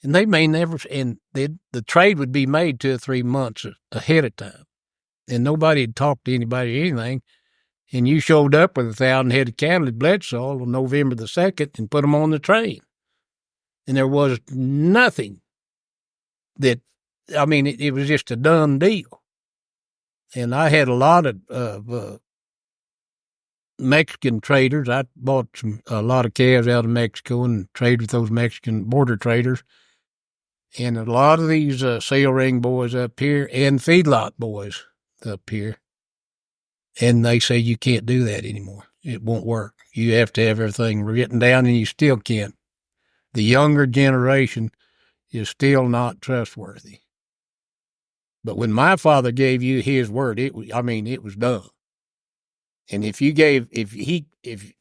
And they may never, and the trade would be made 2 or 3 months ahead of time. And nobody had talked to anybody or anything. And you showed up with 1,000 head of cattle at Bledsaw on November the 2nd and put them on the train. And there was nothing it was just a done deal. And I had a lot of Mexican traders. I bought a lot of calves out of Mexico and traded with those Mexican border traders. And a lot of these sale ring boys up here and feedlot boys up here. And they say you can't do that anymore. It won't work. You have to have everything written down, and you still can't. The younger generation is still not trustworthy. But when my father gave you his word, it was done. And if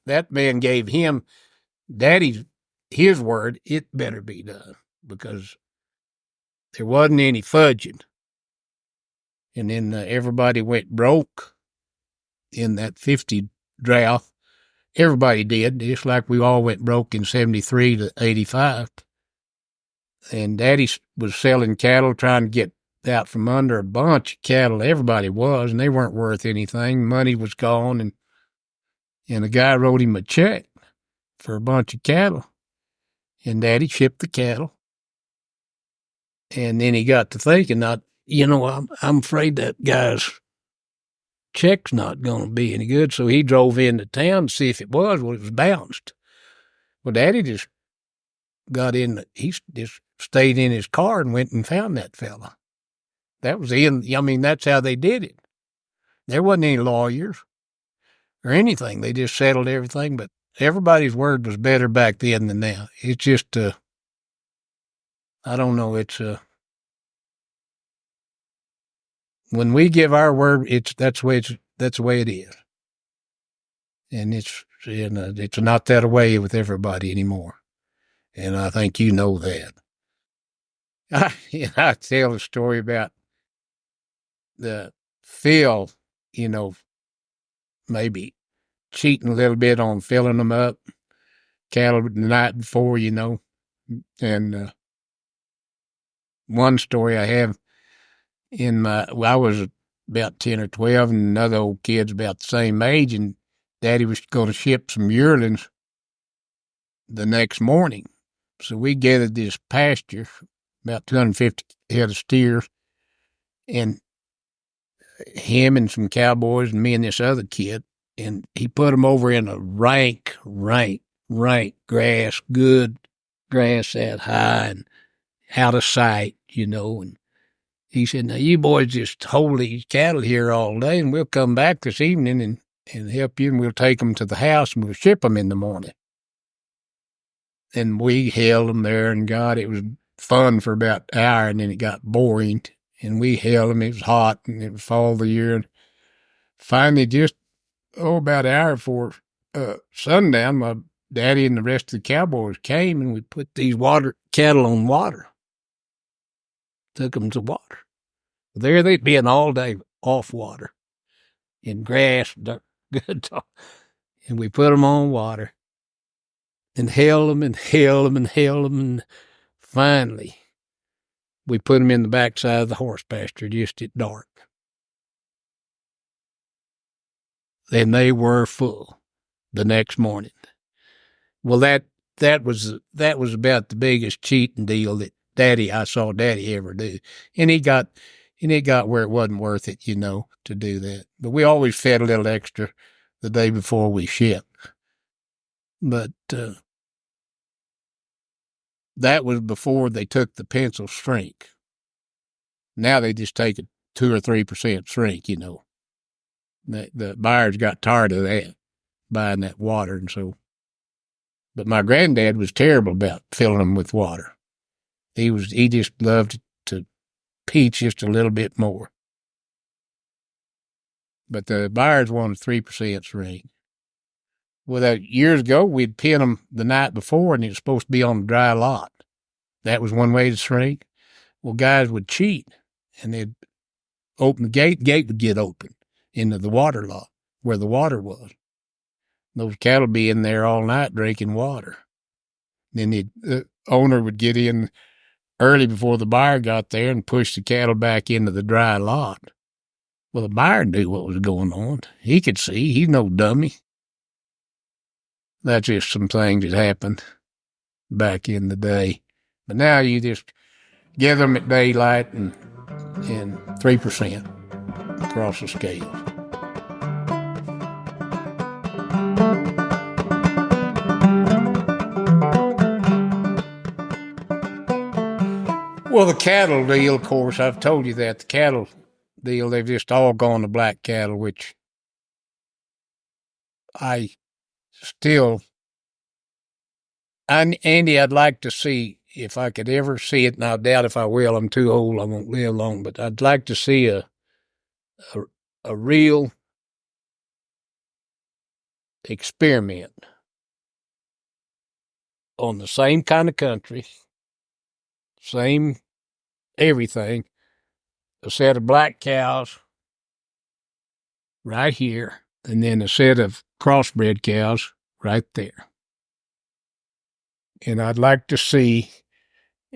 that man gave him his word, it better be done, because there wasn't any fudging. And then everybody went broke in that 50 drought. Everybody did, just like we all went broke in 73 to 85. And Daddy was selling cattle, trying to get out from under a bunch of cattle. Everybody was, and they weren't worth anything. Money was gone, and the guy wrote him a check for a bunch of cattle. And Daddy shipped the cattle. And then he got to thinking, I'm afraid that guy's check's not going to be any good. So he drove into town to see if it was. Well, it was bounced. Well, Daddy just he just stayed in his car and went and found that fella. That's how they did it. There wasn't any lawyers or anything. They just settled everything, but everybody's word was better back then than now. It's just, I don't know, when we give our word, that's the way it is. And it's not that way with everybody anymore. And I think you know that. I tell a story about Phil, maybe cheating a little bit on filling them up, cattle the night before, And one story I have I was about 10 or 12, and another old kid's about the same age, and Daddy was going to ship some yearlings the next morning. So we gathered this pasture, about 250 head of steers, and him and some cowboys and me and this other kid, and he put them over in a rank grass, good grass that high and out of sight, and he said, now you boys just hold these cattle here all day, and we'll come back this evening and help you, and we'll take them to the house, and we'll ship them in the morning. And we held them there, and God, it was fun for about an hour, and then it got boring. And we held them. It was hot, and it was fall of the year. And finally, just about an hour before sundown, my daddy and the rest of the cowboys came, and we put these cattle on water. Took them to water. There they'd been all day off water, in grass, good talk. And we put them on water, and held them and held them and held them, and finally, we put them in the backside of the horse pasture just at dark. And they were full the next morning. Well, that was about the biggest cheating deal that I saw Daddy ever do. And it got where it wasn't worth it, to do that. But we always fed a little extra the day before we shipped. But that was before they took the pencil shrink. Now they just take a 2 or 3% shrink, The buyers got tired of that, buying that water, and so. But my granddad was terrible about filling them with water. He just loved to peach just a little bit more. But the buyers wanted 3% shrink. Well, years ago, we'd pin them the night before, and it was supposed to be on a dry lot. That was one way to shrink. Well, guys would cheat, and they'd open the gate would get open into the water lot where the water was. Those cattle be in there all night drinking water. Then the owner would get in early before the buyer got there and push the cattle back into the dry lot. Well, the buyer knew what was going on. He could see. He's no dummy. That's just some things that happened back in the day. But now you just gather them at daylight and 3% across the scale. Well, the cattle deal, of course, I've told you that. The cattle deal, they've just all gone to black cattle, which I still, Andy, I'd like to see if I could ever see it, and I doubt if I will. I'm too old. I won't live long, but I'd like to see a real experiment on the same kind of country, same everything, a set of black cows right here, and then a set of crossbred cows right there. And I'd like to see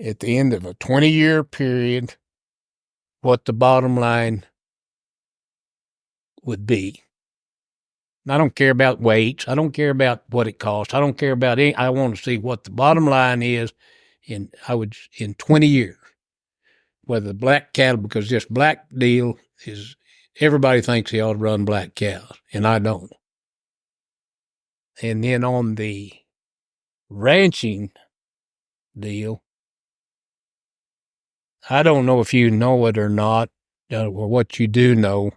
at the end of a 20-year period what the bottom line would be. And I don't care about weights. I don't care about what it costs. I don't care about any. I want to see what the bottom line is in 20 years. Whether the black cattle, because this black deal is, everybody thinks they ought to run black cows, and I don't. And then on the ranching deal, I don't know if you know it or not, or what you do know,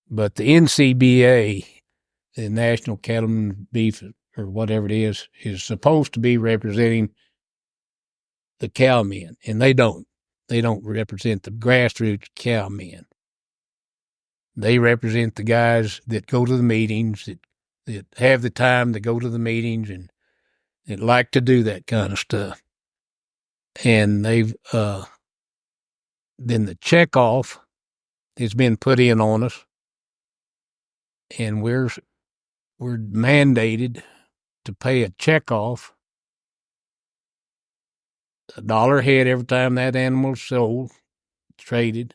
but the NCBA, the National Cattleman Beef, or whatever it is supposed to be representing the cowmen, and they don't. They don't represent the grassroots cowmen. They represent the guys that go to the meetings, that have the time to go to the meetings and that like to do that kind of stuff. And they've then the checkoff has been put in on us, and we're mandated to pay a checkoff, $1 a head every time that animal's sold, traded,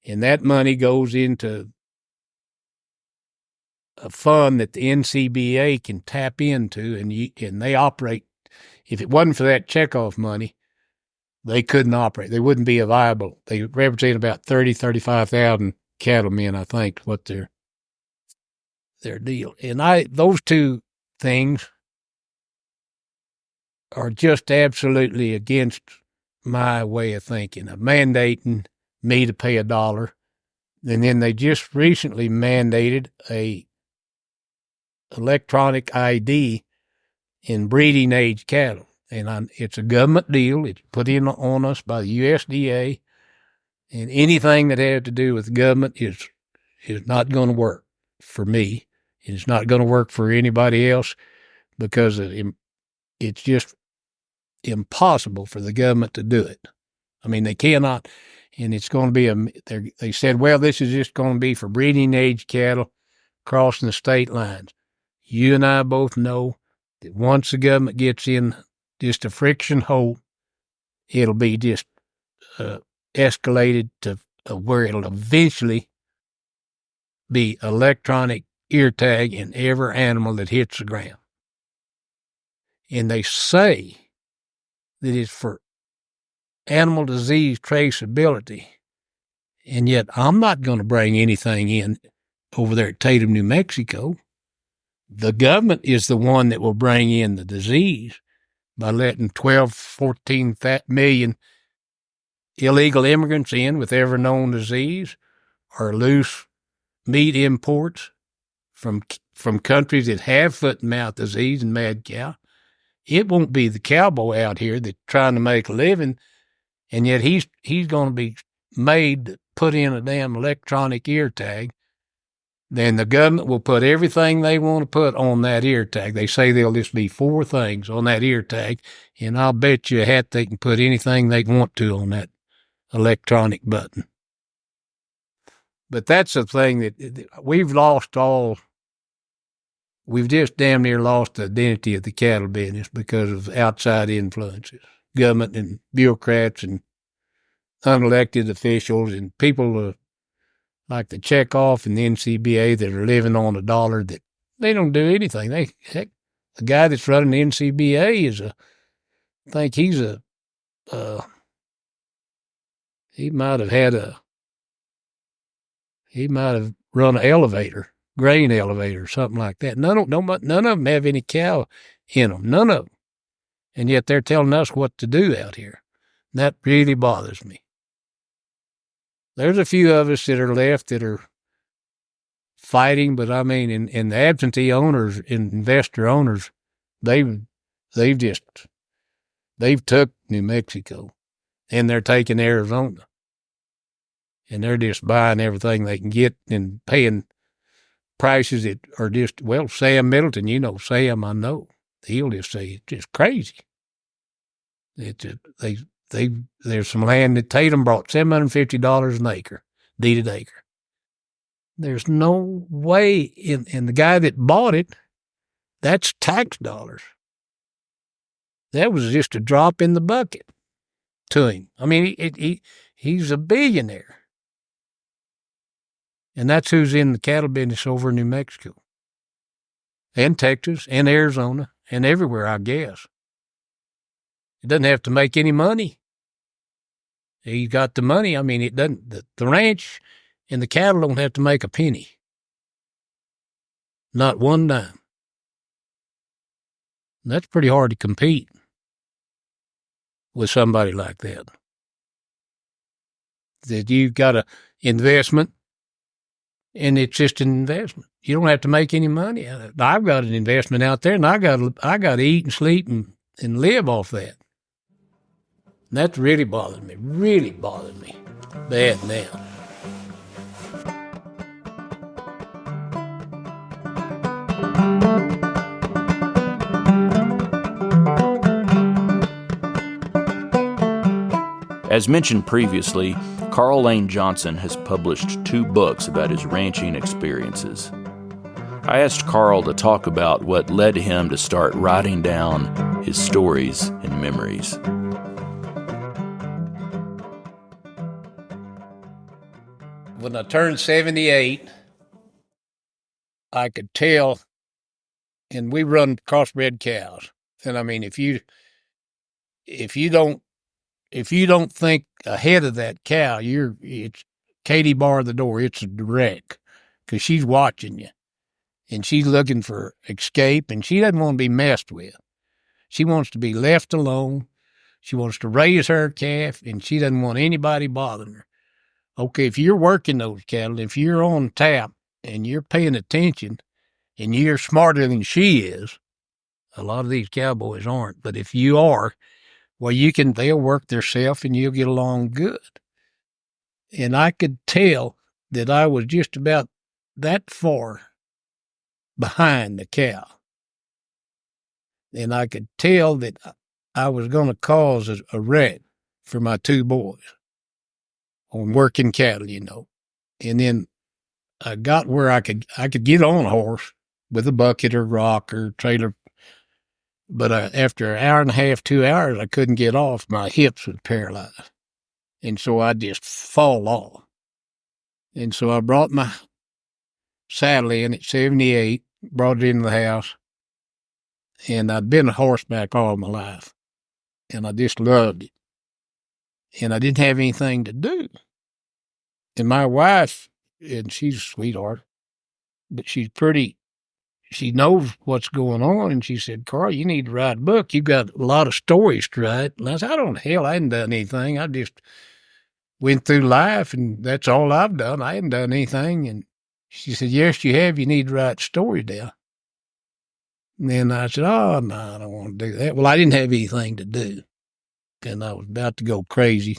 and that money goes into a fund that the NCBA can tap into, and they operate. If it wasn't for that checkoff money, they couldn't operate. They wouldn't be viable. They represent about 35,000 cattlemen, I think, what their deal. And those two things are just absolutely against my way of thinking, of mandating me to pay $1. And then they just recently mandated a electronic ID in breeding age cattle. And it's a government deal. It's put in on us by the USDA. And anything that has to do with government is not going to work for me. And it's not going to work for anybody else, because it's just impossible for the government to do it. I mean, they cannot. And it's going to be they said, well, this is just going to be for breeding age cattle crossing the state lines. You and I both know that once the government gets in just a friction hole, it'll be just escalated to where it'll eventually be electronic ear tag in every animal that hits the ground. And they say that it's for animal disease traceability. And yet I'm not going to bring anything in over there at Tatum, New Mexico. The government is the one that will bring in the disease by letting 12, 14 million illegal immigrants in with every known disease, or loose meat imports from countries that have foot and mouth disease and mad cow. It won't be the cowboy out here that's trying to make a living, and yet he's going to be made to put in a damn electronic ear tag. Then the government will put everything they want to put on that ear tag. They say there'll just be 4 things on that ear tag, and I'll bet you a hat they can put anything they want to on that electronic button. But that's the thing that we've just damn near lost the identity of the cattle business because of outside influences, government and bureaucrats and unelected officials and people like the checkoff and the NCBA that are living on $1 that they don't do anything. The guy that's running the NCBA he might have run an elevator grain elevator or something like that. None of them have any cow in them. None of them. And yet they're telling us what to do out here. That really bothers me. There's a few of us that are left that are fighting, but I mean, in the absentee owners, investor owners, they've took New Mexico and they're taking Arizona. And they're just buying everything they can get and paying prices that are just, well, Sam Middleton, you know, Sam, I know. He'll just say it's just crazy. There's some land that Tatum bought, $750 an acre, deeded acre. There's no way, and the guy that bought it, that's tax dollars. That was just a drop in the bucket to him. I mean, he's a billionaire. And that's who's in the cattle business over in New Mexico and Texas and Arizona and everywhere, I guess. It doesn't have to make any money. He's got the money. I mean, it doesn't. The ranch and the cattle don't have to make a penny. Not one dime. And that's pretty hard to compete with somebody like that. That you've got an investment, and it's just an investment. You don't have to make any money out of it. I've got an investment out there, and I got to eat and sleep and live off that. And that's really bothered me bad now. As mentioned previously, Carl Lane Johnson has published 2 books about his ranching experiences. I asked Carl to talk about what led him to start writing down his stories and memories. When I turned 78, I could tell, and we run crossbred cows. And I mean, if you don't think ahead of that cow, it's Katie bar the door. It's a direct, because she's watching you, and she's looking for escape, and she doesn't want to be messed with. She wants to be left alone. She wants to raise her calf, and she doesn't want anybody bothering her. Okay, if you're working those cattle, if you're on tap and you're paying attention, and you're smarter than she is, a lot of these cowboys aren't, but if you are, well, they'll work themselves and you'll get along good. And I could tell that I was just about that far behind the cow. And I could tell that I was going to cause a wreck for my 2 boys on working cattle, you know. And then I got where I could get on a horse with a bucket or rock or trailer. But after an hour and a half, 2 hours, I couldn't get off. My hips was paralyzed. And so I just fall off. And so I brought my saddle in at 78, brought it into the house. And I'd been a horseback all my life. And I just loved it. And I didn't have anything to do. And my wife, and she's a sweetheart, but she knows what's going on. And she said, Carl, you need to write a book. You've got a lot of stories to write. And I said, I hadn't done anything. I just went through life, and that's all I've done. I hadn't done anything. And she said, yes, you have. You need to write stories down. And then I said, oh, no, I don't want to do that. Well, I didn't have anything to do. And I was about to go crazy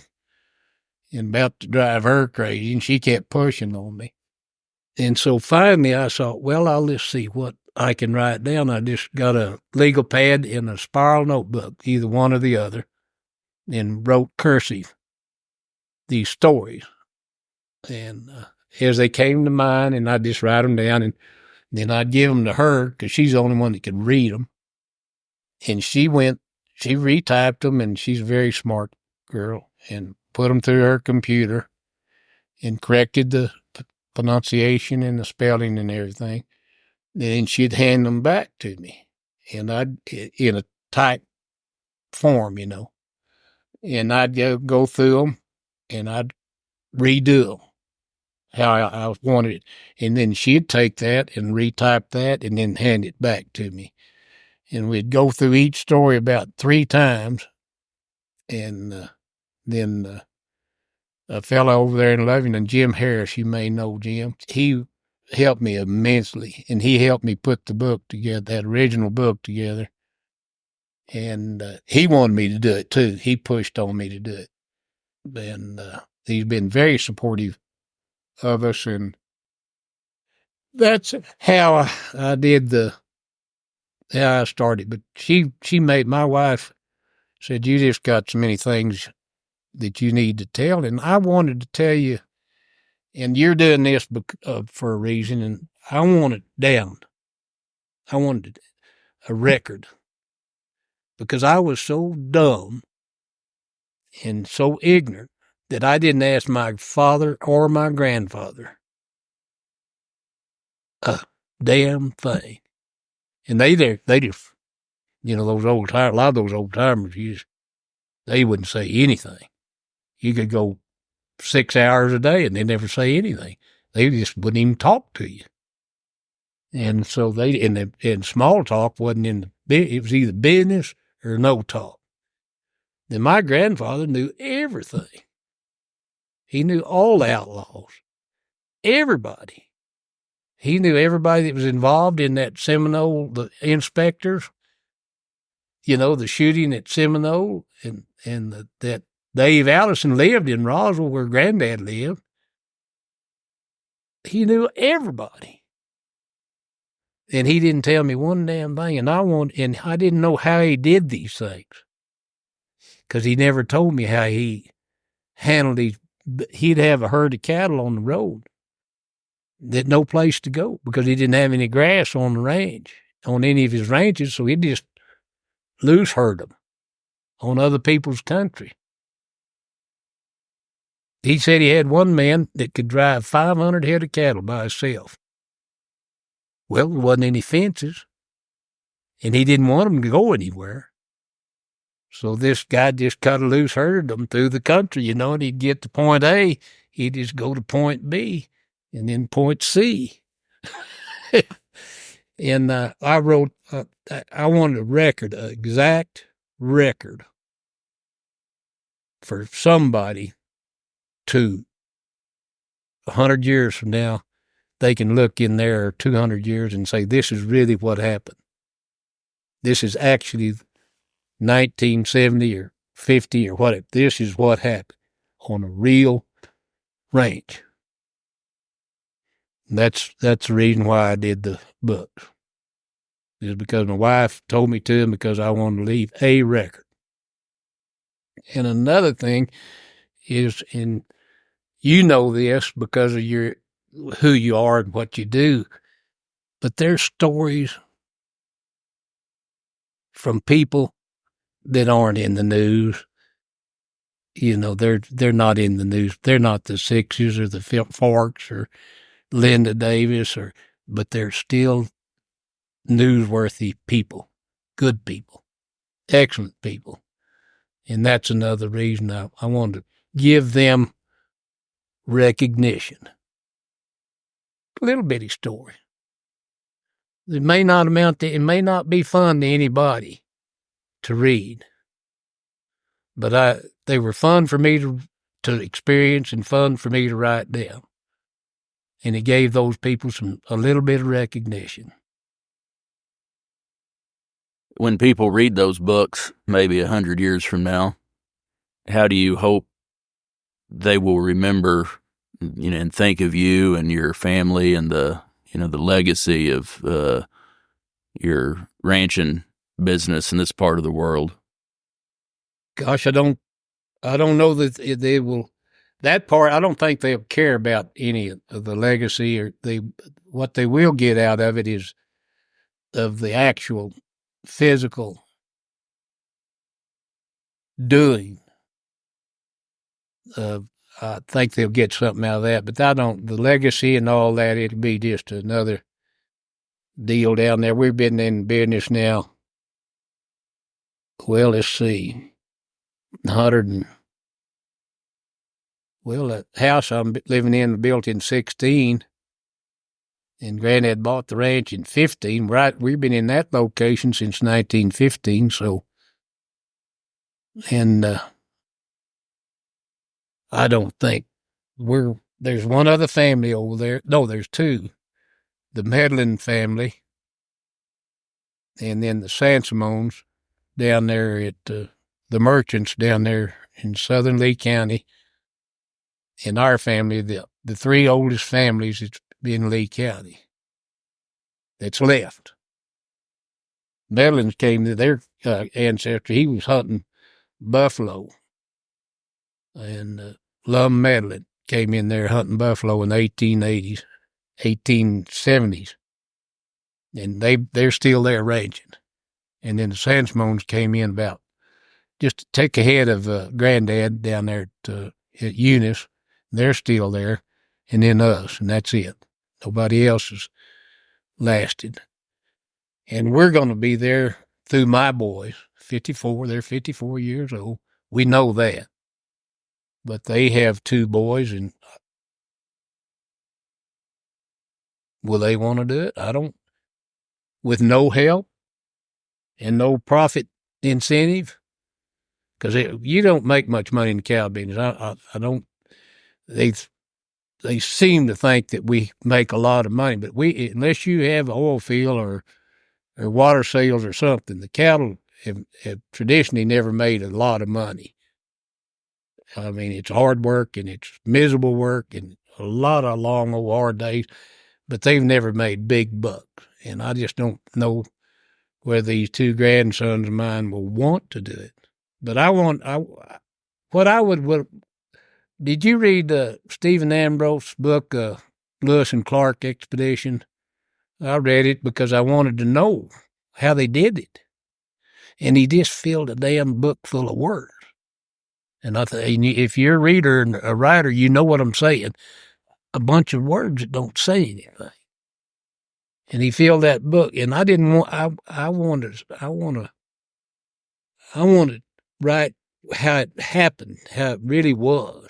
and about to drive her crazy, and she kept pushing on me. And so finally I thought, well, I'll just see what I can write down. I just got a legal pad and a spiral notebook, either one or the other, and wrote cursive these stories. And as they came to mind, and I'd just write them down, and then I'd give them to her because she's the only one that could read them. And she retyped them, and she's a very smart girl, and put them through her computer and corrected the pronunciation and the spelling and everything. Then she'd hand them back to me, and in a type form, you know. And I'd go through them, and I'd redo them. how I wanted it. And then she'd take that and retype that and then hand it back to me. And we'd go through each story about 3 times. And then a fellow over there in Lovington, Jim Harris, you may know Jim, he helped me immensely. And he helped me put the book together, that original book together. And he wanted me to do it too. He pushed on me to do it. And he's been very supportive of us. And that's how I did how I started. But she made, my wife said, you just got so many things that you need to tell. And I wanted to tell you, and you're doing this for a reason, and I want it down. I wanted a record because I was so dumb and so ignorant that I didn't ask my father or my grandfather a damn thing. And they just, those a lot of those old timers, they wouldn't say anything. You could go 6 hours a day and they never say anything. They just wouldn't even talk to you. And so and small talk wasn't it was either business or no talk. Then my grandfather knew everything. He knew all the outlaws, everybody. He knew everybody that was involved in that Seminole, the inspectors, the shooting at Seminole, and that Dave Allison lived in Roswell where Granddad lived. He knew everybody. And he didn't tell me one damn thing. And I didn't know how he did these things. Because he never told me how he handled these. He'd have a herd of cattle on the road that no place to go because he didn't have any grass on the ranch, on any of his ranches. So he'd just loose herd them on other people's country. He said he had one man that could drive 500 head of cattle by himself. Well, there wasn't any fences, and he didn't want them to go anywhere. So this guy just cut a loose herd them through the country, and he'd get to point A, he'd just go to point B, and then point C. And I wrote, I wanted a record, an exact record for somebody to 100 years from now, they can look in there, or 200 years, and say, this is really what happened. This is actually 1970 or 50 or whatever. This is what happened on a real ranch. That's the reason why I did the books. Is because my wife told me to, and because I wanted to leave a record. And another thing is, and you know this because of who you are and what you do, but there's stories from people that aren't in the news. They're not in the news. They're not the Sixes or the Forks or Linda Davis, but they're still newsworthy people, good people, excellent people. And that's another reason I wanted to give them recognition. A little bitty story. It may not be fun to anybody to read, but they were fun for me to experience and fun for me to write down. And it gave those people a little bit of recognition. When people read those books, maybe 100 years from now, how do you hope they will remember, and think of you and your family and the legacy of your ranching business in this part of the world? Gosh, I don't know that they will. That part, I don't think they'll care about any of the legacy, or what they will get out of it is of the actual physical doing. I think they'll get something out of that, but the legacy and all that, it'll be just another deal down there. We've been in business now, well, let's see, Well, the house I'm living in was built in 16, and Granddad bought the ranch in 15. Right, we've been in that location since 1915. So, and I don't think there's one other family over there. No, there's two. The Medlin family, and then the Sansimones down there at the Merchants down there in southern Lee County. In our family, the three oldest families that's in Lee County that's left. Medlins came to their ancestor. He was hunting buffalo, and Lum Medlin came in there hunting buffalo in the 1880s, 1870s, and they're still there ranching. And then the Sansimones came in about just to take ahead of Granddad down there at Eunice. They're still there, and then us, and that's it. Nobody else has lasted. And we're going to be there through my boys, 54. They're 54 years old. We know that. But they have two boys, and will they want to do it? I don't. With no help and no profit incentive, because you don't make much money in the cow business. I don't. They seem to think that we make a lot of money, but unless you have an oil field or water sales or something, the cattle have traditionally never made a lot of money. I mean, it's hard work and it's miserable work and a lot of long, hard days, but they've never made big bucks. And I just don't know whether these two grandsons of mine will want to do it. But did you read Stephen Ambrose's book, Lewis and Clark Expedition? I read it because I wanted to know how they did it. And he just filled a damn book full of words. And I thought, if you're a reader and a writer, you know what I'm saying. A bunch of words that don't say anything. And he filled that book, and I didn't want. I want to write how it happened, how it really was,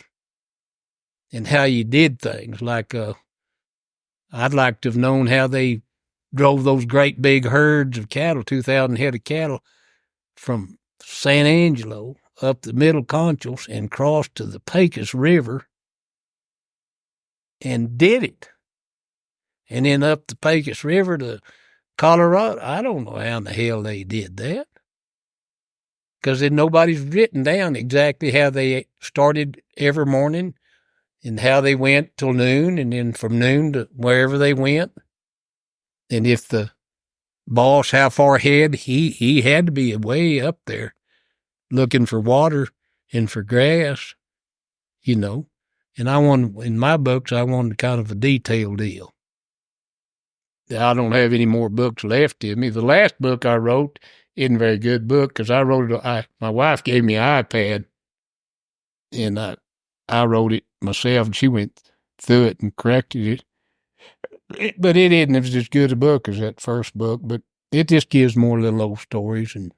and how you did things. Like I'd like to have known how they drove those great big herds of cattle, 2,000 head of cattle, from San Angelo up the Middle Conchos and crossed to the Pecos River, and did it. And then up the Pecos River to Colorado. I don't know how in the hell they did that. Because nobody's written down exactly how they started every morning and how they went till noon, and then from noon to wherever they went. And if the boss, how far ahead, he had to be way up there looking for water and for grass, And in my books, I wanted kind of a detailed deal. I don't have any more books left in me. The last book I wrote isn't a very good book because I wrote it. My wife gave me an iPad, and I wrote it myself, and she went through it and corrected it. But it isn't as good a book as that first book, but it just gives more little old stories. And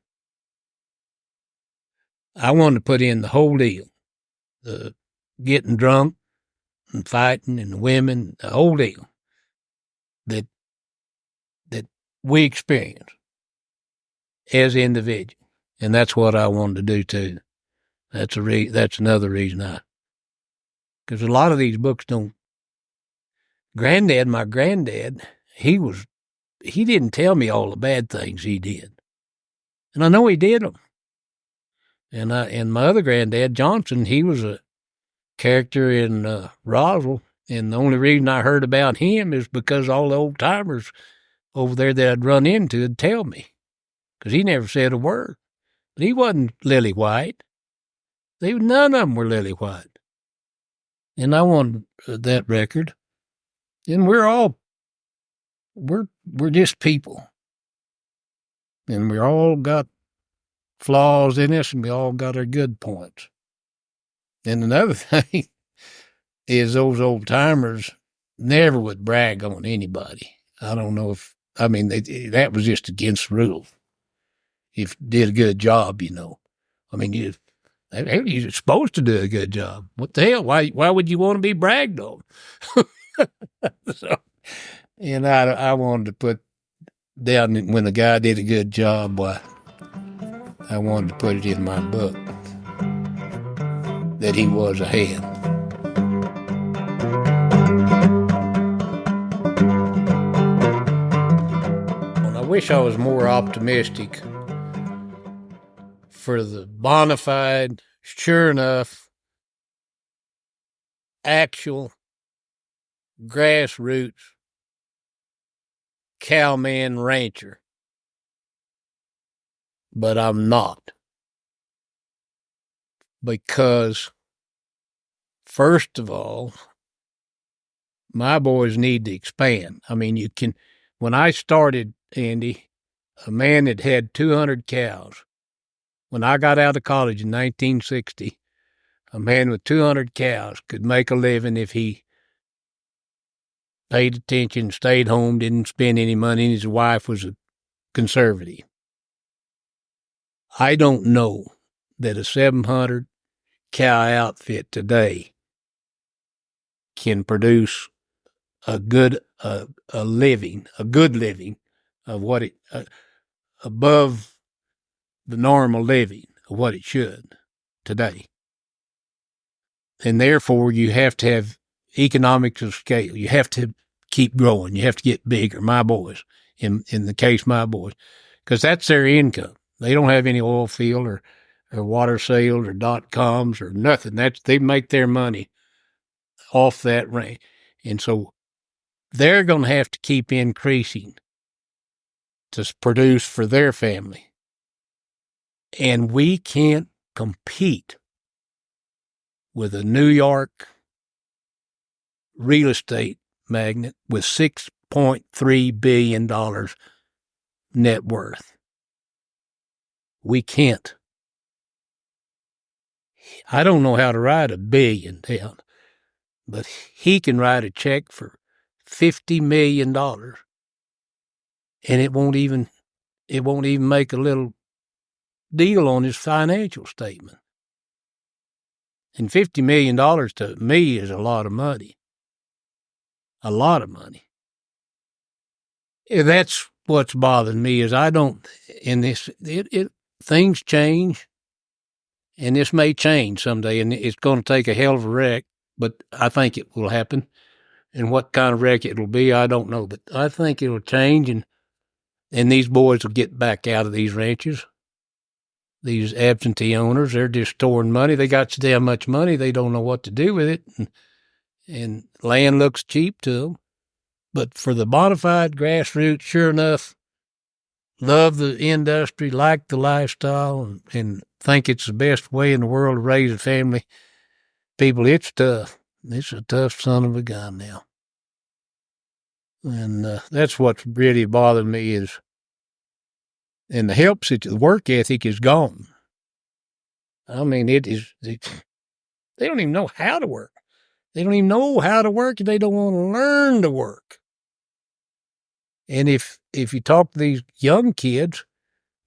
I wanted to put in the whole deal, the getting drunk and fighting and the women, the whole deal that we experience as individuals. And that's what I wanted to do too. That's another reason because a lot of these books don't. My granddad, he didn't tell me all the bad things he did. And I know he did them. And my other granddad, Johnson, he was a character in Roswell. And the only reason I heard about him is because all the old timers over there that I'd run into would tell me. Because he never said a word. But he wasn't lily white. None of them were lily white. And I wanted that record. And we're just people. And we all got flaws in us, and we all got our good points. And another thing is those old timers never would brag on anybody. I don't know that was just against the rules. If you did a good job, I mean, You're supposed to do a good job. What the hell? Why would you want to be bragged on? So, and I wanted to put down when the guy did a good job, I wanted to put it in my book that he was a hand. And I wish I was more optimistic for the bona fide, sure enough, actual grassroots cowman rancher. But I'm not. Because, first of all, my boys need to expand. I mean, when I started, Andy, a man that had 200 cows. When I got out of college in 1960, a man with 200 cows could make a living if he paid attention, stayed home, didn't spend any money, and his wife was a conservative. I don't know that a 700 cow outfit today can produce a good living of what it above the normal living of what it should today. And therefore, you have to have economics of scale. You have to keep growing. You have to get bigger. My boys, in the case, my boys, because that's their income. They don't have any oil field or water sales or .coms or nothing. They make their money off that range. And so they're going to have to keep increasing to produce for their family. And we can't compete with a New York real estate magnate with $6.3 billion net worth. We can't. I don't know how to write $1 billion down, but he can write a check for $50 million, and it won't even make a little deal on his financial statement. And $50 million to me is a lot of money. A lot of money. That's what's bothering me is things change, and this may change someday, and it's going to take a hell of a wreck, but I think it will happen. And what kind of wreck it will be, I don't know, but I think it'll change, and these boys will get back out of these ranches. These absentee owners, they're just storing money. They got so damn much money, they don't know what to do with it, and land looks cheap to them. But for the bona fide grassroots, sure enough, love the industry, like the lifestyle, and think it's the best way in the world to raise a family, people, it's tough. It's a tough son of a gun now. And that's what's really bothering me is, and the work ethic is gone. I mean, they don't even know how to work. They don't even know how to work, and they don't want to learn to work. And if you talk to these young kids,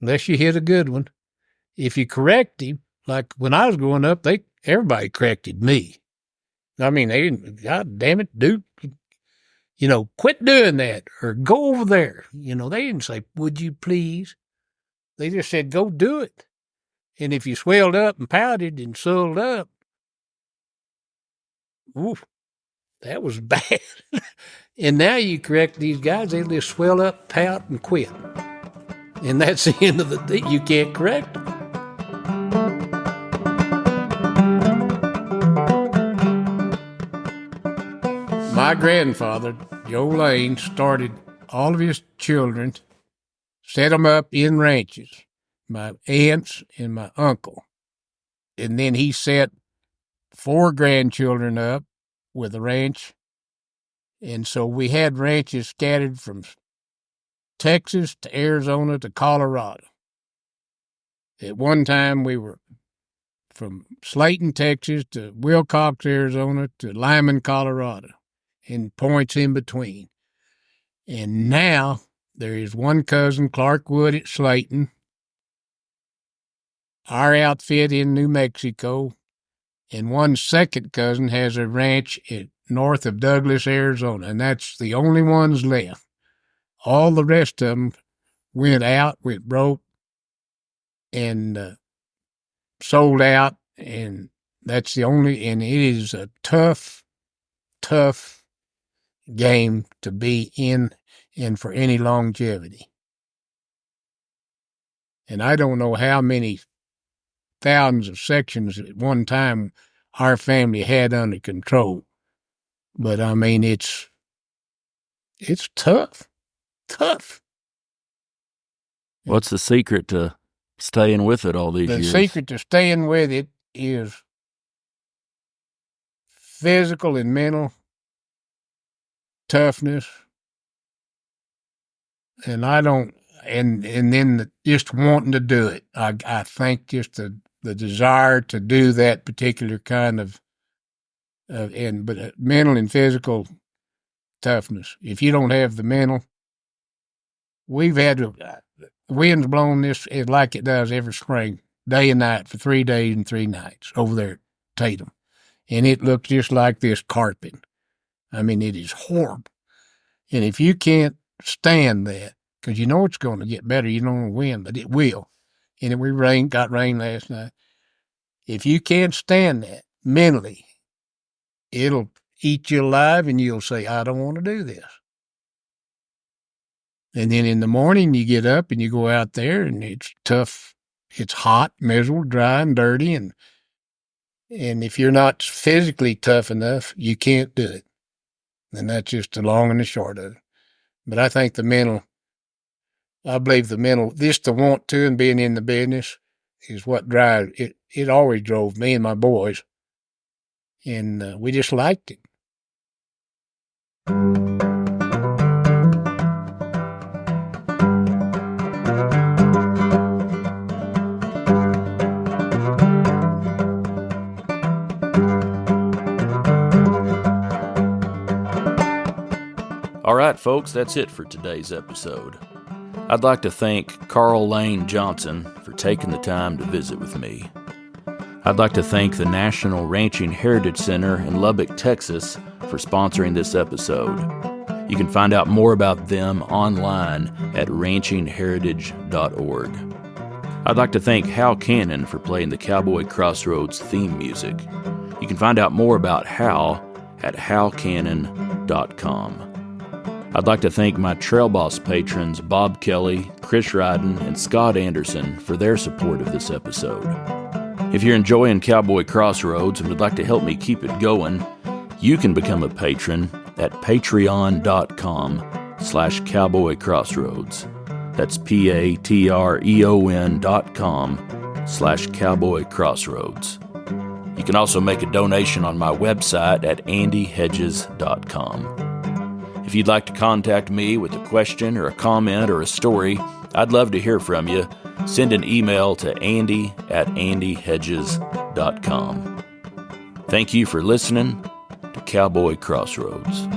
unless you hit a good one, if you correct him, like when I was growing up, everybody corrected me. I mean, they didn't, God damn it, dude, quit doing that or go over there. They didn't say, would you please? They just said, go do it. And if you swelled up and pouted and soiled up, oof, that was bad. And now you correct these guys, they just swell up, pout, and quit. And that's the end of the day. You can't correct them. My grandfather, Joe Lane, started all of his children, set them up in ranches, my aunts and my uncle. And then he set 4 grandchildren up with a ranch. And so we had ranches scattered from Texas to Arizona to Colorado. At one time, we were from Slayton, Texas to Wilcox, Arizona to Lyman, Colorado, and points in between. And now there is one cousin, Clark Wood at Slayton, our outfit in New Mexico, and one second cousin has a ranch north of Douglas, Arizona, and that's the only ones left. All the rest of them went broke, and sold out, and that's the only, and it is a tough game to be in and for any longevity. And I don't know how many thousands of sections at one time our family had under control. But I mean, it's tough. What's the secret to staying with it all these years? The secret to staying with it is physical and mental toughness. And then just wanting to do it. I think just the desire to do that particular kind of mental and physical toughness. If you don't have the mental, we've had the wind's blown this like it does every spring, day and night for 3 days and 3 nights over there at Tatum. And it looks just like this carpet. I mean, it is horrible. And if you can't stand that, because you know it's going to get better, you don't know when, but it will. And we got rain last night. If you can't stand that mentally, it'll eat you alive, and you'll say, I don't want to do this. And then in the morning, you get up and you go out there, and it's tough. It's hot, miserable, dry, and dirty. And if you're not physically tough enough, you can't do it. And that's just the long and the short of it. But I think I believe the mental, just the want to and being in the business is what drives it. It always drove me and my boys. And we just liked it. All right, folks, that's it for today's episode. I'd like to thank Carl Lane Johnson for taking the time to visit with me. I'd like to thank the National Ranching Heritage Center in Lubbock, Texas, for sponsoring this episode. You can find out more about them online at ranchingheritage.org. I'd like to thank Hal Cannon for playing the Cowboy Crossroads theme music. You can find out more about Hal at halcannon.com. I'd like to thank my Trail Boss patrons Bob Kelly, Chris Ryden, and Scott Anderson for their support of this episode. If you're enjoying Cowboy Crossroads and would like to help me keep it going, you can become a patron at patreon.com/Cowboy Crossroads. That's patreon.com/Cowboy Crossroads. You can also make a donation on my website at andyhedges.com. If you'd like to contact me with a question or a comment or a story, I'd love to hear from you. Send an email to andy@andyhedges.com. Thank you for listening to Cowboy Crossroads.